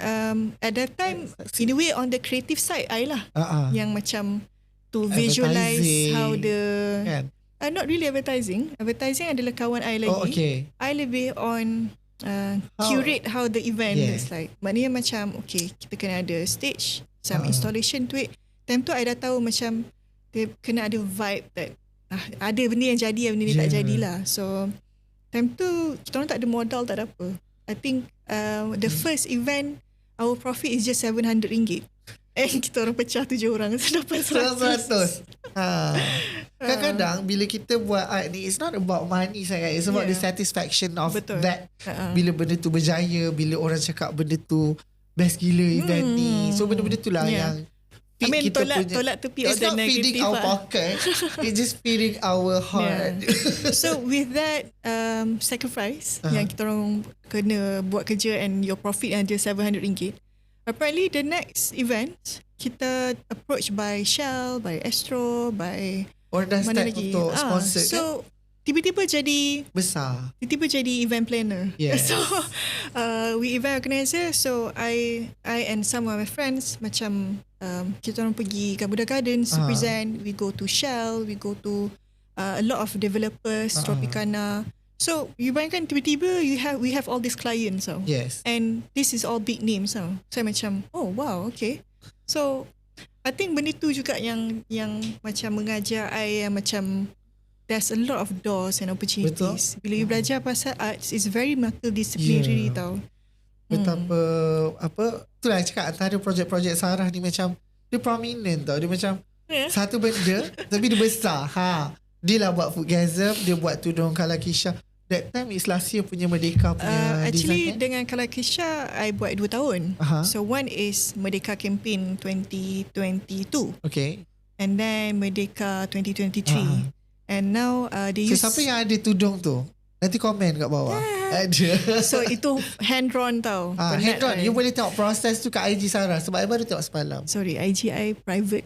at that time, in a way on the creative side, I lah yang macam to visualize how the not really advertising. Advertising adalah kawan I lagi. Oh, okay. I lebih on curate how the event is like. Maknanya macam okay, kita kena ada stage, some installation to it. Time tu I dah tahu macam dia kena ada vibe that ada benda yang jadi, benda ni tak jadilah. So time tu kita orang tak ada modal, tak ada apa. I think the first event our profit is just RM700. And kita orang pecah 7 orang dapat 100. Kadang-kadang bila kita buat art ni, it's not about money sangat. It's about the satisfaction of that. Bila benda tu berjaya, bila orang cakap benda tu best gila event ni. So benda-benda tu lah yang kita tolak tepi of the negative. It's not feeding our pocket. It's just feeding our heart. So with that sacrifice yang kita orang kena buat kerja and your profit yang dia RM700, apparently the next event kita approach by Shell, by Astro, by orang dah mana start lagi untuk sponsor so tiba-tiba jadi besar, tiba-tiba jadi event planner. So we event organizer. So I and some of my friends macam kita orang pergi Garuda Gardens to present. We go to Shell, we go to a lot of developers, Tropicana. So you bayangkan tiba-tiba we have all these clients and this is all big names so macam oh wow, okay. So I think benda tu juga yang macam mengajar I yang macam there's a lot of doors and opportunities. Bila you belajar pasal arts, it's very multidisciplinary tau. Betapa itulah cakap antara projek-projek Sarah ni macam dia prominent tau. Dia macam satu benda tapi dia besar. Dia lah buat foodgasm, dia buat tudung Kalakisha. That time is last year punya Merdeka punya actually design, dengan Kalakisha I buat 2 tahun. So one is Merdeka Campaign 2022. Okay. And then Merdeka 2023. And now they use... So siapa yang ada tudung tu? Nanti komen kat bawah. Ada. So itu hand-drawn tau. Hand-drawn. You boleh tengok proses tu kat IG Sarah. Sebab I baru tengok semalam. Sorry, IG I private.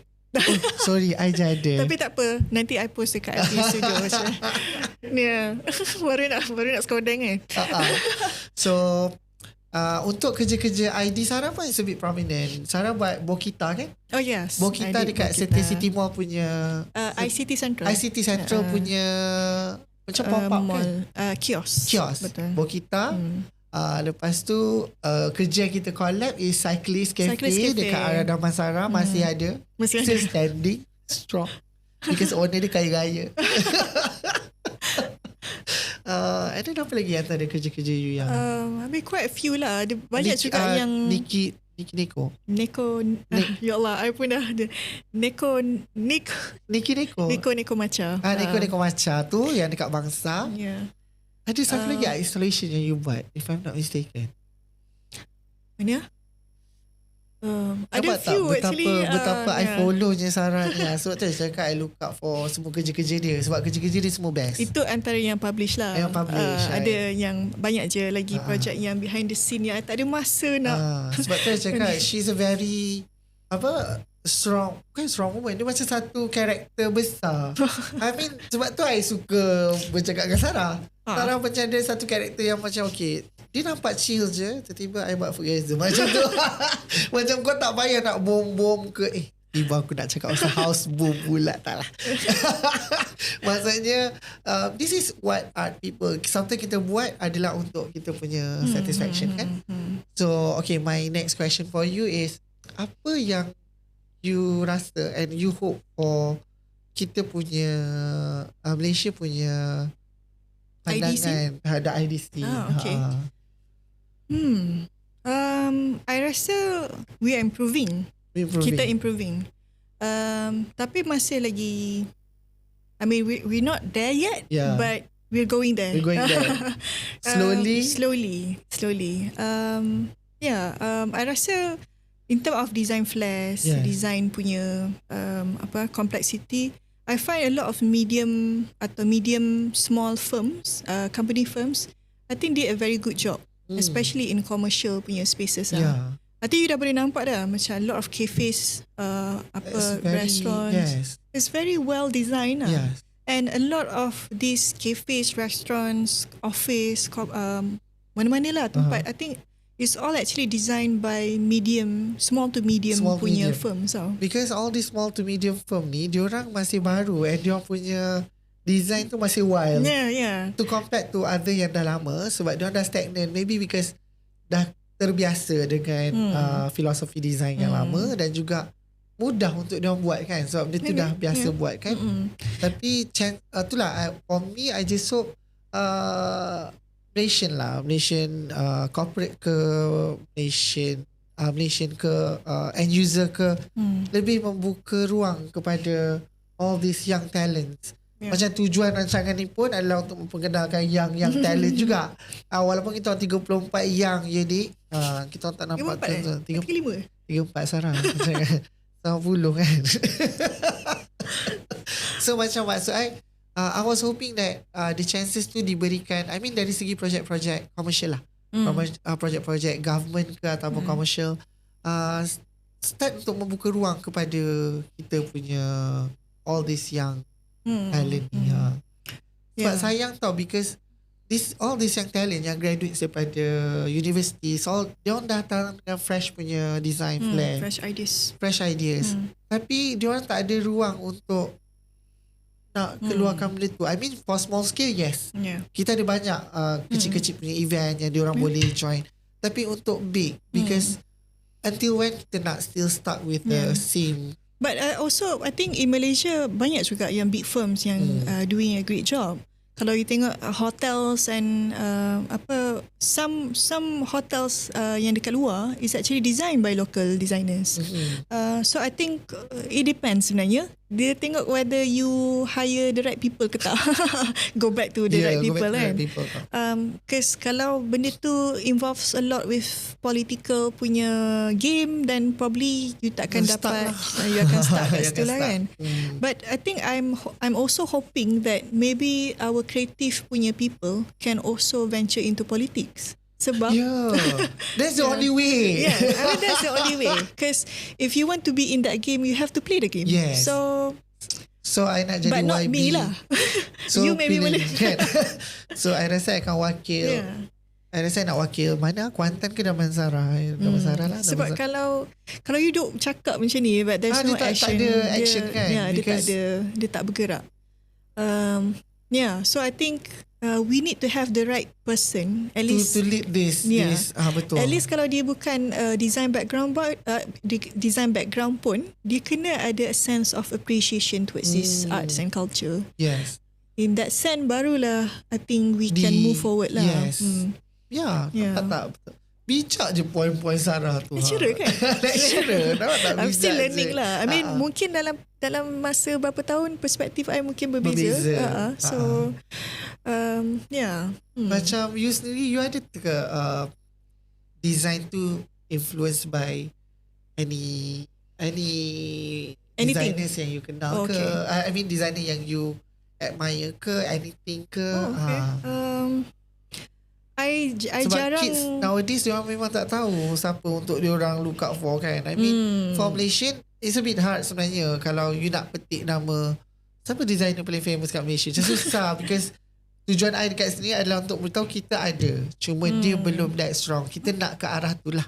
Sorry, I jada. Tapi tak apa, nanti I post dekat studio macam. Baru nak skodeng So untuk kerja-kerja ID Sarah pun is a bit prominent. Sarah buat Bokita kan? Oh yes. Bokita dekat City Mall punya ICT Central. ICT Central punya macam pop-up kan? Kios. Betul. Bokita. Lepas tu kerja kita collab is Cyclist Cafe dekat arah Damansara. Masih ada. Still standing strong because owner dia kaya raya. And then apa lagi antara kerja-kerja you yang I mean quite a few lah. Ada banyak juga yang Neko ya Allah, I pun dah ada Neko Macha. Neko Macha tu yang dekat Bangsa. Ada satu lagi installation yang you buat, if I'm not mistaken. Mana? Ada few actually. Betapa I follownya Sarah ni. Sebab tu saya cakap I look up for semua kerja-kerja dia. Sebab kerja-kerja dia semua best. Itu antara yang publish lah. Yang publish. Ada yang banyak je lagi projek yang behind the scene yang I tak ada masa nak. Sebab tu saya cakap she's a very strong, bukan strong woman, dia macam satu karakter besar. I mean sebab tu I suka bercakap dengan Sarah. Sarah macam ada satu karakter yang macam okay, dia nampak chill je, tiba-tiba I buat foodgasm macam tu. Macam kau tak payah nak bom-bom ke tiba aku nak cakap pasal house boom pula, tak lah. Maksudnya this is what art people, something kita buat adalah untuk kita punya satisfaction kan. So okay, my next question for you is, apa yang you rasa and you hope for kita punya Malaysia punya pandangan terhadap IDC? Okay. I rasa we are improving. Kita improving. Tapi masih lagi, I mean we're not there yet, but we're going there. We're going there. Slowly. Slowly. I rasa in terms of design flares, design punya complexity, I find a lot of medium small firms, company firms, I think did a very good job, especially in commercial punya spaces. I think you dah boleh nampak dah macam a lot of cafes, restaurants. It's very well designed. And a lot of these cafes, restaurants, office, mana-mana lah tempat, I think it's all actually designed by small to medium firms. Because all these small to medium firm ni, diorang masih baru and diorang punya design tu masih wild. To compare to other yang dah lama, sebab diorang dah stagnant. Maybe because dah terbiasa dengan filosofi design yang lama dan juga mudah untuk diorang buat kan. Sebab dia tu dah biasa buat kan. Tapi itulah, for me, I just hope Malaysian corporate ke Malaysian ke end user ke lebih membuka ruang kepada all these young talents. Macam tujuan rancangan ni pun adalah untuk memperkenalkan young talent juga. Walaupun kita 34 young je ni, kita tak nampak 35 Sarah 90 kan. So macam maksud I was hoping that the chances tu diberikan, I mean dari segi projek-projek commercial lah, projek-projek government ke ataupun commercial, start untuk membuka ruang kepada kita punya all this young talent ni. Sebab sayang tau, because all this young talent yang graduates daripada university, dia orang datang dengan fresh punya design flair, fresh ideas. Tapi dia orang tak ada ruang untuk nak keluarkan benda tu. I mean for small scale, yes, kita ada banyak kecil-kecil punya event yang dia orang boleh join. Tapi untuk big, because until when kita nak still stuck with the same. But also I think in Malaysia banyak juga yang big firms yang doing a great job. Kalau you tengok hotels and some hotels yang dekat luar is actually designed by local designers. So I think it depends sebenarnya. Dia tengok whether you hire the right people ke tak. Go back to the right people kan. Because kalau benda tu involves a lot with political punya game, then probably you takkan dapat. You akan start kat situ lah kan. But I think I'm also hoping that maybe our creative punya people can also venture into politics. Sebab that's the only way. I mean that's the only way. Because if you want to be in that game, you have to play the game. So I nak jadi YB. But not me lah. So you maybe boleh. So I rasa I akan wakil. I rasa I nak wakil mana? Kuantan ke Damansara? Damansara lah. Sebab kalau you duk cakap macam ni, but there's no action. Tak ada action kan? Dia tak bergerak. So I think we need to have the right person at least to lead this. Betul. At least kalau dia bukan design background pun, dia kena ada a sense of appreciation towards this arts and culture. Yes. In that sense barulah I think we can move forward lah. Yes. Tak. Bijak je poin-poin Sarah tu. Lecturer kan? Lecturer. I'm still learning lah. I mean mungkin dalam masa berapa tahun perspektif I mungkin berbeza. So macam you sendiri, you ada ke design tu influenced by any designers yang you kenal ke? I mean designer yang you admire ke, anything ke? I sebab jarang kids nowadays diorang memang tak tahu siapa untuk diorang look out for kan. I mean for Malaysian it's a bit hard sebenarnya kalau you nak petik nama siapa designer paling famous kat Malaysia. Macam susah because tujuan I dekat sini adalah untuk beritahu kita ada, cuma dia belum that strong. Kita nak ke arah tu lah.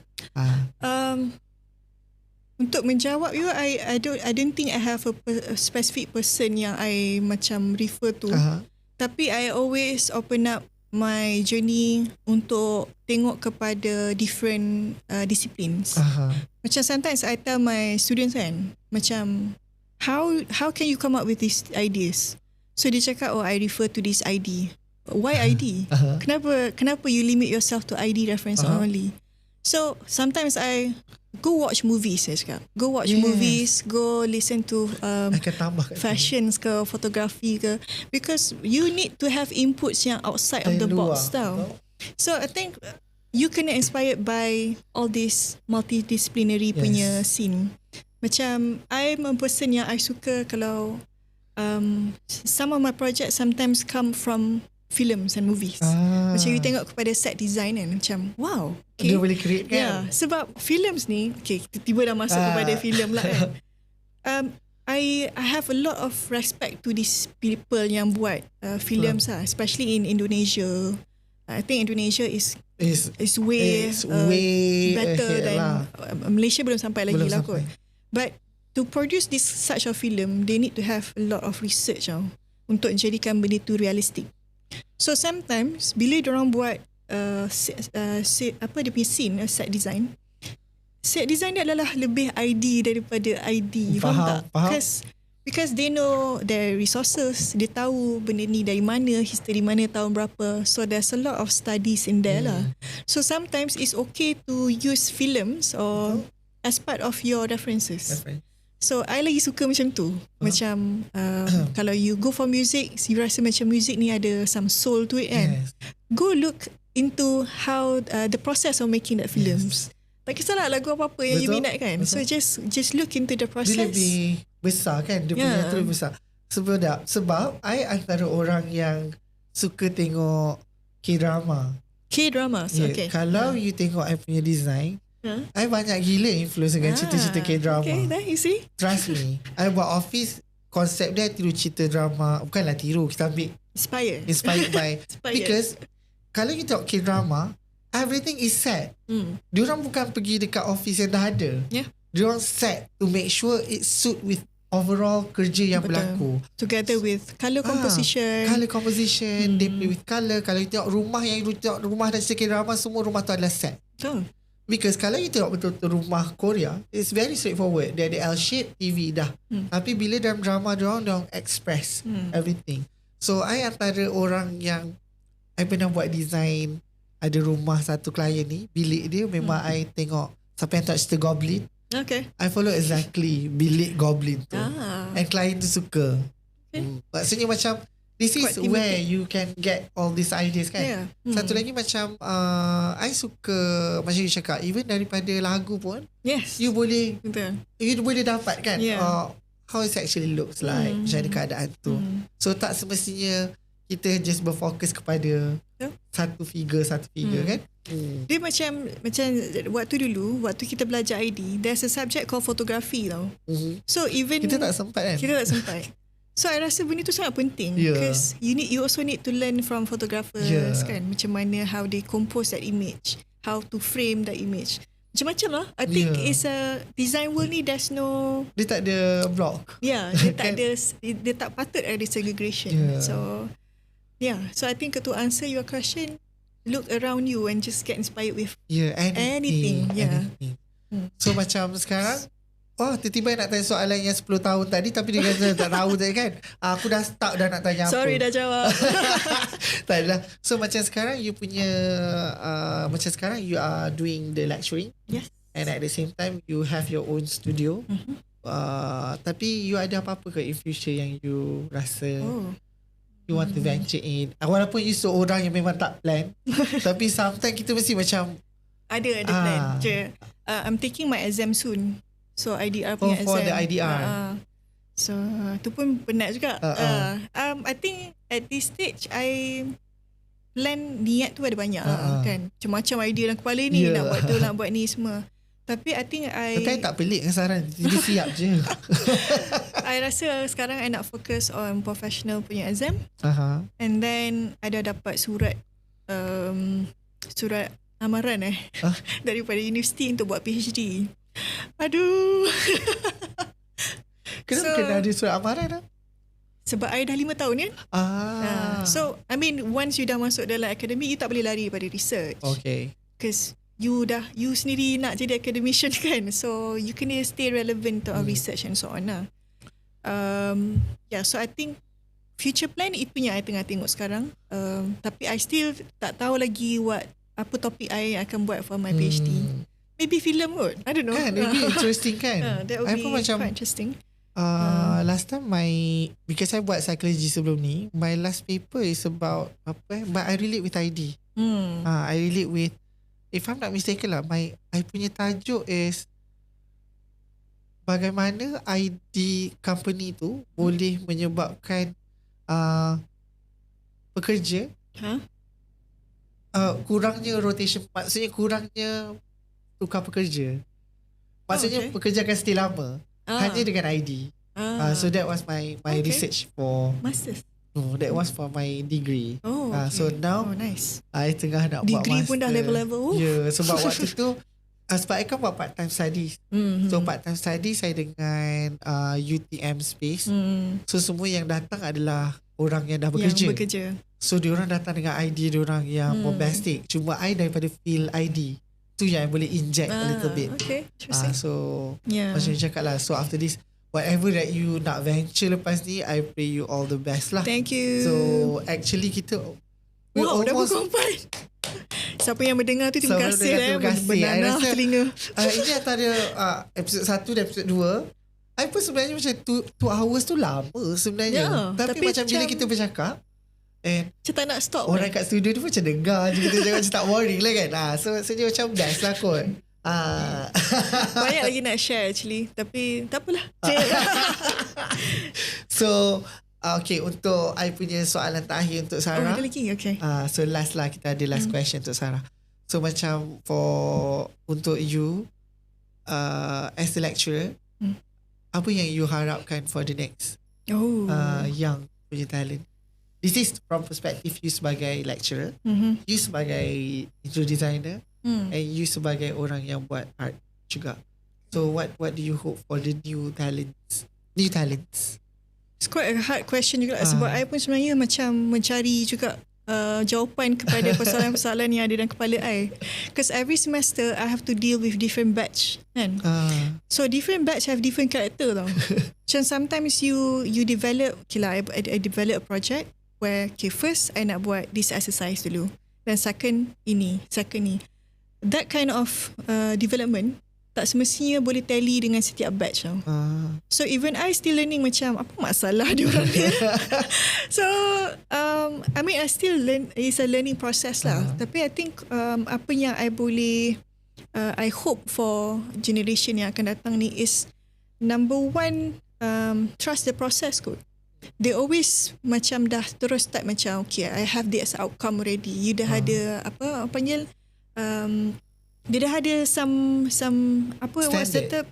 Untuk menjawab you, I don't think I have a specific person yang I macam refer to. Tapi I always open up my journey untuk tengok kepada different disciplines. Macam sometimes I tell my students kan, macam how can you come up with these ideas? So dia cakap, I refer to this ID. Why ID? Kenapa you limit yourself to ID reference only? So sometimes I go watch movies, saya cakap. Go watch movies, go listen to fashions ke, fotografi ke, because you need to have inputs yang outside of the box tau. So I think you kena inspired by all this multidisciplinary punya scene. Macam I'm a person yang I suka kalau some of my projects sometimes come from films and movies. Macam you tengok kepada set design kan, macam wow, dia boleh create kan. Yeah, sebab films ni, tiba dah masuk kepada filem lah kan. I have a lot of respect to these people yang buat films lah, especially in Indonesia. I think Indonesia is way better than Malaysia, belum sampai lagi lah kot. But to produce this such a film, they need to have a lot of research untuk jadikan benda tu realistic. So sometimes bila diorang buat dia punya scene, set design dia adalah lebih ID daripada ID. Faham tak? Because they know their resources, dia tahu benda ni dari mana, history mana, tahun berapa. So there's a lot of studies in there lah. So sometimes it's okay to use films or as part of your references. So I lagi suka macam tu. Macam kalau you go for music, you rasa macam music ni ada some soul to it kan. Go look into how the process of making that films. Tak kisahlah lagu apa-apa yang you minat kan. So just look into the process. Dia lebih besar kan, dia punya tu lebih besar. Sebab I antara orang yang suka tengok K-drama. Okay. Kalau you tengok I punya design, I banyak gila influence dengan cerita-cerita K-drama. Okay, then you see. Trust me. I buat office, konsep dia tiru cerita drama. Bukanlah tiru, kita ambil Inspired by because kalau you tengok K-drama, everything is set. Diorang bukan pergi dekat office yang dah ada. Diorang set to make sure it suit with overall kerja yang berlaku. Together with colour composition. They play with colour. Kalau you tengok rumah yang you tengok rumah dan cerita K-drama, semua rumah tu adalah set. Because kalau you tengok betul-betul rumah Korea, it's very straightforward. Dia ada L-shape TV dah. Tapi bila dalam drama diorang express everything. So I antara orang yang I pernah buat design, ada rumah satu klien ni, bilik dia memang I tengok siapa yang tak cerita Goblin. Okay. I follow exactly bilik Goblin tu. And klien tu suka. Maksudnya macam this is where you can get all these ideas kan. Satu lagi macam I suka macam you cakap, even daripada lagu pun you boleh dapat kan how it actually looks like, macam ada keadaan tu. So tak semestinya kita just berfokus kepada satu figure kan. Dia macam waktu kita belajar ID, there's a subject called photography tau. So even kita tak sempat. So I rasa benda tu sangat penting because you also need to learn from photographers kan, macam mana how they compose that image, how to frame that image. Macam-macam lah. I think it's a design world ni, there's no, dia tak ada block. Dia tak ada, dia tak patut ada segregation. So I think to answer your question, look around you and just get inspired with anything. So macam sekarang tiba-tiba nak tanya soalan yang 10 tahun tadi, tapi dia kata tak tahu tadi kan. Aku dah stuck dah nak tanya Sorry dah jawab. Tak adalah. So macam sekarang you punya macam sekarang you are doing the lecturing. And at the same time you have your own studio. Tapi you ada apa-apa ke in future yang you rasa you want to venture in? Walaupun you seorang yang memang tak plan, tapi sometimes kita mesti macam ada plan je. I'm taking my exam soon. So IDR punya exam. For the IDR. So tu pun penat juga. I think at this stage I plan, niat tu ada banyak kan. Macam-macam idea dalam kepala ni, nak buat tu, nak buat ni semua. Tapi I think Tapi tak pelik kan Sarah, dia siap je. I rasa sekarang I nak fokus on professional punya exam. And then I dah dapat surat amaran daripada universiti untuk buat PhD. Aduh. Kenapa kena ada surat amaran? Sebab I dah 5 tahun kan. So I mean, once you dah masuk dalam akademik, you tak boleh lari pada research. Okay. Because you sendiri nak jadi academician kan. So you kena stay relevant to our research and so on lah. So I think future plan itu yang I tengah tengok sekarang. Tapi I still tak tahu lagi apa topik I akan buat for my PhD. maybe film kot. I don't know. Kan, maybe interesting kan. That would I be pun macam quite interesting. Last time because I buat psychology sebelum ni, my last paper is about but I relate with ID. I relate with, if I'm not mistaken lah, I punya tajuk is bagaimana ID company tu boleh menyebabkan pekerja kurangnya rotation, maksudnya kurangnya tukar pekerja. Maksudnya pekerja akan stay lama hanya dengan ID. So that was my research for masters. No, that was for my degree. So now nice. I tengah nak buat degree master. Pun dah level-level. Sebab waktu tu sebab I kan buat part-time studies. So part-time studies saya dengan UiTM Space. So semua yang datang adalah orang yang dah bekerja. So diorang datang dengan idea diorang yang bombastic. Cuma I daripada feel ID tu yang I boleh inject a little bit. Okay, so macam cakap lah, so after this whatever that you nak venture lepas ni, I pray you all the best lah. Thank you. So actually kita dah pukul 4. Siapa yang mendengar tu terima kasih. Bernanah telinga. Ini antara episod 1 dan episod 2. I pun sebenarnya macam 2 hours tu lama sebenarnya. Tapi macam bila kita bercakap macam tak nak stop. Orang kat studio tu macam dengar je, kita jangan macam tak boring lah kan. So dia macam best lah kot. Banyak lagi nak share actually, tapi tak apalah. So okay, untuk I punya soalan terakhir untuk Sarah. Ada lagi? Okay. So last lah, kita ada last question untuk Sarah. So macam untuk you as a lecturer, apa yang you harapkan for the next young punya talent? This is from perspective you sebagai lecturer, you sebagai interior designer, and you sebagai orang yang buat art juga. So what do you hope for the new talents? It's quite a hard question juga sebab I pun sebenarnya macam mencari juga jawapan kepada persoalan-persoalan yang ada dalam kepala I. Because every semester I have to deal with different batch kan. So different batch have different character tau. Macam sometimes you develop, okay lah, I develop a project where first I nak buat this exercise dulu, dan second ni. That kind of development tak semestinya boleh tally dengan setiap batch tau. So even I still learning macam apa masalah dia orang ni. So I mean I still learn, it's a learning process lah. Tapi I think apa yang I boleh I hope for generation yang akan datang ni is number one, trust the process kot. They always macam dah terus start macam okay, I have this outcome already. You dah ada apa panggil dia dah ada some what's the term,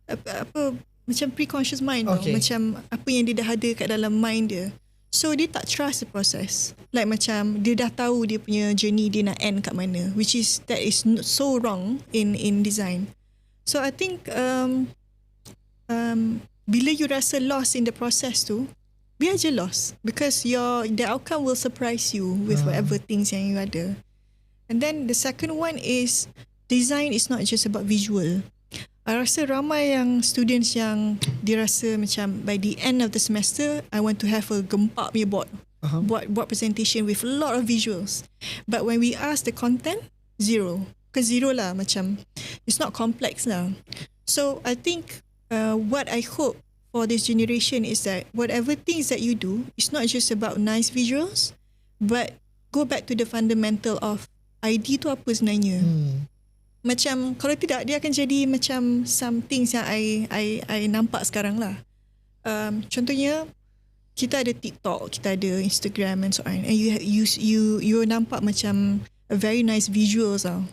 apa macam pre-conscious mind tau. Macam apa yang dia dah ada kat dalam mind dia. So dia tak trust the process. Like macam dia dah tahu dia punya journey dia nak end kat mana, which is that is so wrong in design. So I think bila you rasa lost in the process tu, biar je lost, because the outcome will surprise you with whatever things yang you ada. And then the second one is design is not just about visual. I rasa ramai yang students yang dia rasa macam by the end of the semester I want to have a gempak punya board. Buat presentation with a lot of visuals. But when we ask the content, zero. Because zero lah, macam it's not complex lah. So I think what I hope for this generation is that whatever things that you do, it's not just about nice visuals, but go back to the fundamental of ID tu apa sebenarnya. Macam kalau tidak, dia akan jadi macam some things yang I nampak sekarang lah. Contohnya kita ada TikTok, kita ada Instagram and so on, and you nampak macam a very nice visuals tau.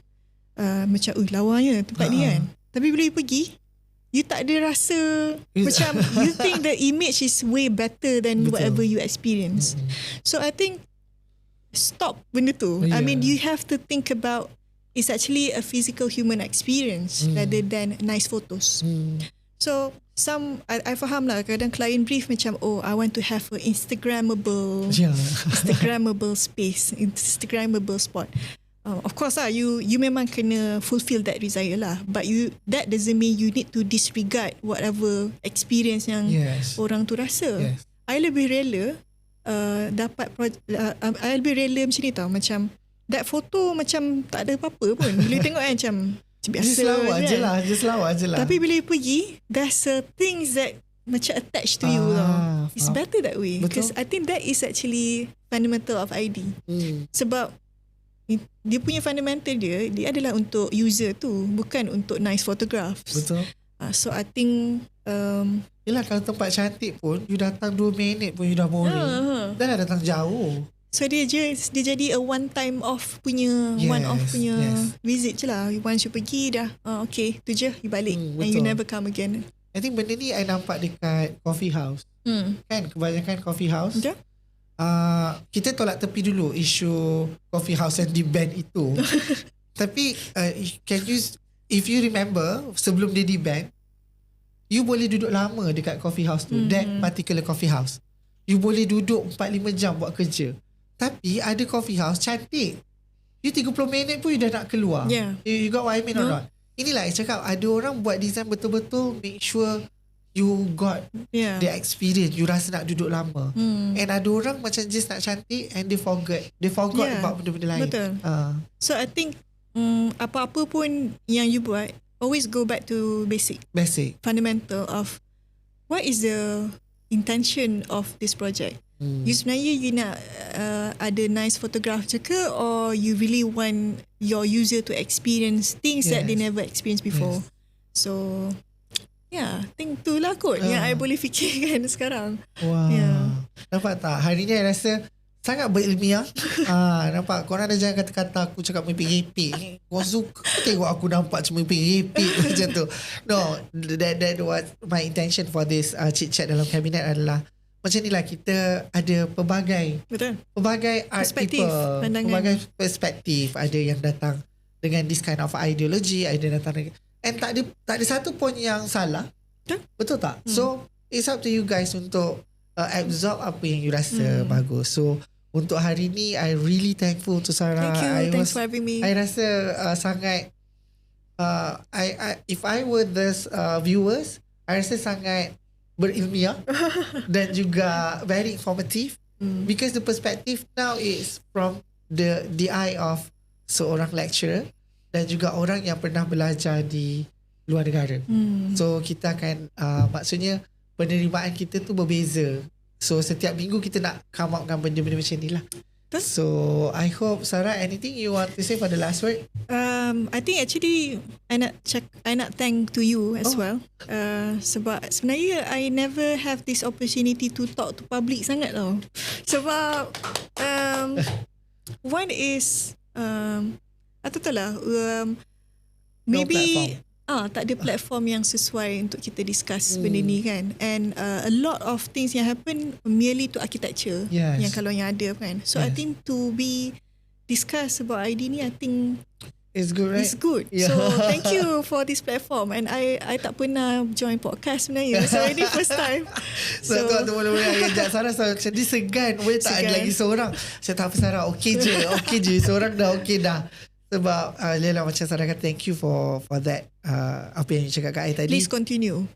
Macam lawanya tempat ni kan. Tapi bila you pergi, you tak ada rasa macam you think the image is way better than whatever you experience. So I think stop benda tu. I mean you have to think about it's actually a physical human experience rather than nice photos. So I faham lah, kadang client brief macam I want to have a Instagrammable space, Instagrammable spot. Of course lah, you memang kena fulfill that desire lah, but that doesn't mean you need to disregard whatever experience yang orang tu rasa. I lebih rela I lebih rela macam ni tau, macam that photo macam tak ada apa-apa pun. Bila tengok macam biasa Just lawa je lah. Tapi bila you pergi, there's things that macam attached to you tau. It's better that way. Because I think that is actually fundamental of ID. Sebab dia punya fundamental dia adalah untuk user tu, bukan untuk nice photographs. Betul. So I think yelah, kalau tempat cantik pun you datang 2 minit pun you dah boring. Dah lah datang jauh. So dia jadi a one time off punya visit je lah. Once you pergi dah okay, tu je, you balik and you never come again. I think benda ni I nampak dekat coffee house. Kan kebanyakan coffee house. Kita tolak tepi dulu isu coffee house and di ban itu. Tapi if you remember, sebelum dia di ban, you boleh duduk lama dekat coffee house tu. That particular coffee house, you boleh duduk 4-5 jam buat kerja. Tapi ada coffee house cantik, you 30 minit pun you dah nak keluar. You got what I mean or not? Inilah saya cakap, ada orang buat design betul-betul make sure you got the experience, you rasa nak duduk lama. And ada orang macam just nak cantik and they forgot about benda-benda lain. Betul. So I think apa-apa pun yang you buat, always go back to basic fundamental of what is the intention of this project. You sebenarnya you nak ada nice photograph je ke, or you really want your user to experience things that they never experienced before. So I think tu lah kot yang I boleh fikirkan sekarang. Nampak tak, hari ni I rasa sangat berilmiah. Nampak, korang dah jangan kata-kata aku cakap merepek-repek. Kau suka tengok aku nampak cuma merepek-repek macam tu. No, that was my intention for this chit chat dalam kabinet adalah macam ni lah, kita ada pelbagai art perspektif, people, pandangan, pelbagai perspektif. Ada yang datang dengan this kind of ideology, ada yang datang and tak ada satu pun yang salah. Betul tak? So it's up to you guys untuk absorb apa yang you rasa bagus. So untuk hari ni I really thankful to Sarah. Thank you. Thanks for having me. I rasa sangat if I were the viewers, I rasa sangat berilmiah dan juga very informative, because the perspective now is from the eye of seorang lecturer dan juga orang yang pernah belajar di luar negara. So kita akan maksudnya penerimaan kita tu berbeza. So setiap minggu kita nak come up dengan benda-benda macam ni lah. So I hope, Sarah, anything you want to say for the last word? I think actually I nak thank to you as well. Sebab sebenarnya I never have this opportunity to talk to public sangat tau. Sebab one is atau tak lah, maybe tak ada platform yang sesuai untuk kita discuss benda ni kan. And a lot of things yang happen merely to architecture, yang kalau yang ada kan. So I think to be discuss about ID ni, I think it's good, right? It's good. So thank you for this platform. And I tak pernah join podcast sebenarnya. So ini first time. So tu boleh ajak Sarah jadi segan. Tak ada lagi seorang. Saya tak apa, Sarah, okey je. Seorang dah okey dah. Sebab Leila, macam Sarah kata, thank you for that, apa yang you cakap kat I tadi. Please continue.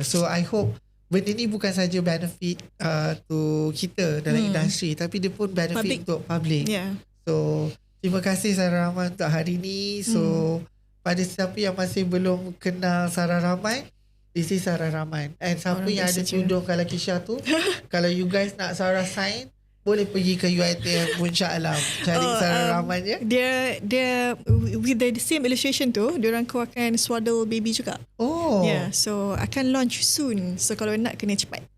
So I hope benda ni bukan saja benefit to kita dalam industri, tapi dia pun benefit untuk public. So terima kasih Sarah Rahman untuk hari ni. So pada siapa yang masih belum kenal Sarah Rahman, this is Sarah Rahman. And siapa yang ada tudung kalau Kisha tu, kalau you guys nak Sarah sign, boleh pergi ke UiTM Puncak Alam, cari Sarah Rahman je. Dia with the same illustration tu, diorang keluarkan swaddle baby juga. So akan launch soon. So kalau nak kena cepat.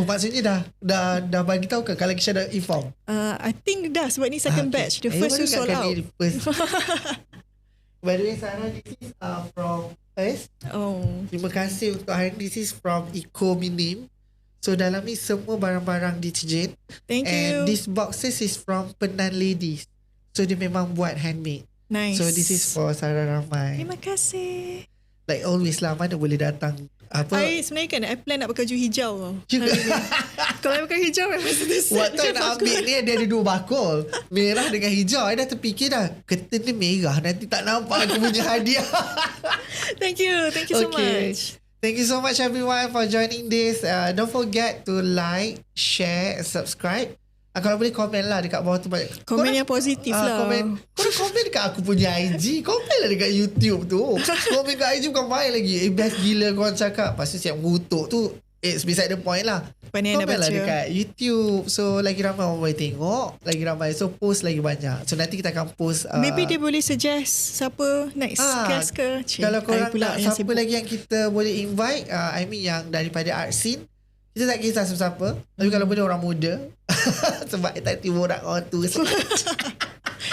Maksudnya dah bagi tahu ke kalau Kisha dah inform? I think dah, sebab ni second batch. The first tu sold out. By the way, Sarah, this is from us. Terima kasih untuk hari ni. This is from Eco Minim. So dalam ni semua barang-barang deterjen. Thank you. And these boxes is from Penan Ladies. So dia memang buat handmade. Nice. So this is for Sarah Rahman. Terima kasih. Like always lah, mana boleh datang. Sebenarnya kan I plan nak pakai baju hijau tau. Kalau I pakai hijau, I mesti set. Waktu nak ambil ni, dia ada 2 bakul, merah dengan hijau. I dah terfikir dah, curtain ni merah, nanti tak nampak aku punya hadiah. Thank you so much. Thank you so much everyone for joining this. Don't forget to like, share, subscribe. Kalau boleh komen lah dekat bawah tu banyak. Komen yang positif lah. Korang komen dekat aku punya IG. Komen lah dekat YouTube tu. Komen kat IG bukan main lagi. Best gila korang cakap. Lepas tu siap mengutuk tu. It's beside the point lah. Komen lah dekat YouTube. So lagi ramai orang boleh tengok. Lagi ramai. So post lagi banyak. So nanti kita akan post. Maybe dia boleh suggest siapa next guest ke. Kalau korang nak siapa lagi yang kita boleh invite. I mean yang daripada art scene. Kita tak kisah siapa-siapa. Tapi kalau boleh orang muda. Sebab tak tiba orang tu.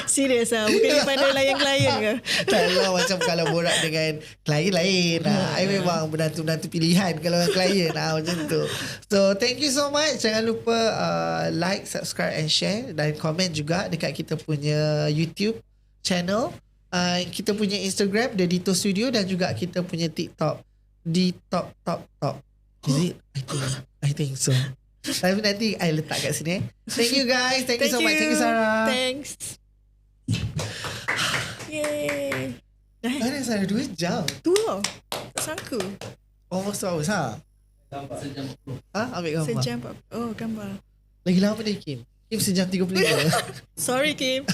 Serius lah. Bukan daripada klien ke? Tak lah, macam kalau borak dengan klien lain. I memang menantu-menantu pilihan kalau dengan klien. Macam tu. So thank you so much. Jangan lupa like, subscribe and share. Dan komen juga dekat kita punya YouTube channel. Kita punya Instagram thedittostudio. Dan juga kita punya TikTok Ditto. Is it? I think so. Tapi nanti I letak kat sini. Thank you guys. Thank you so much. Thank you Sarah. Thanks. Yay. Mana Sarah 2 jam? Tu lah. Tak sangka. Almost 2 hours Sejam 40. Ambil gambar. Sejam 40. Oh, gambar. Lagi lama ni Kim. Kim sejam 35. Sorry Kim.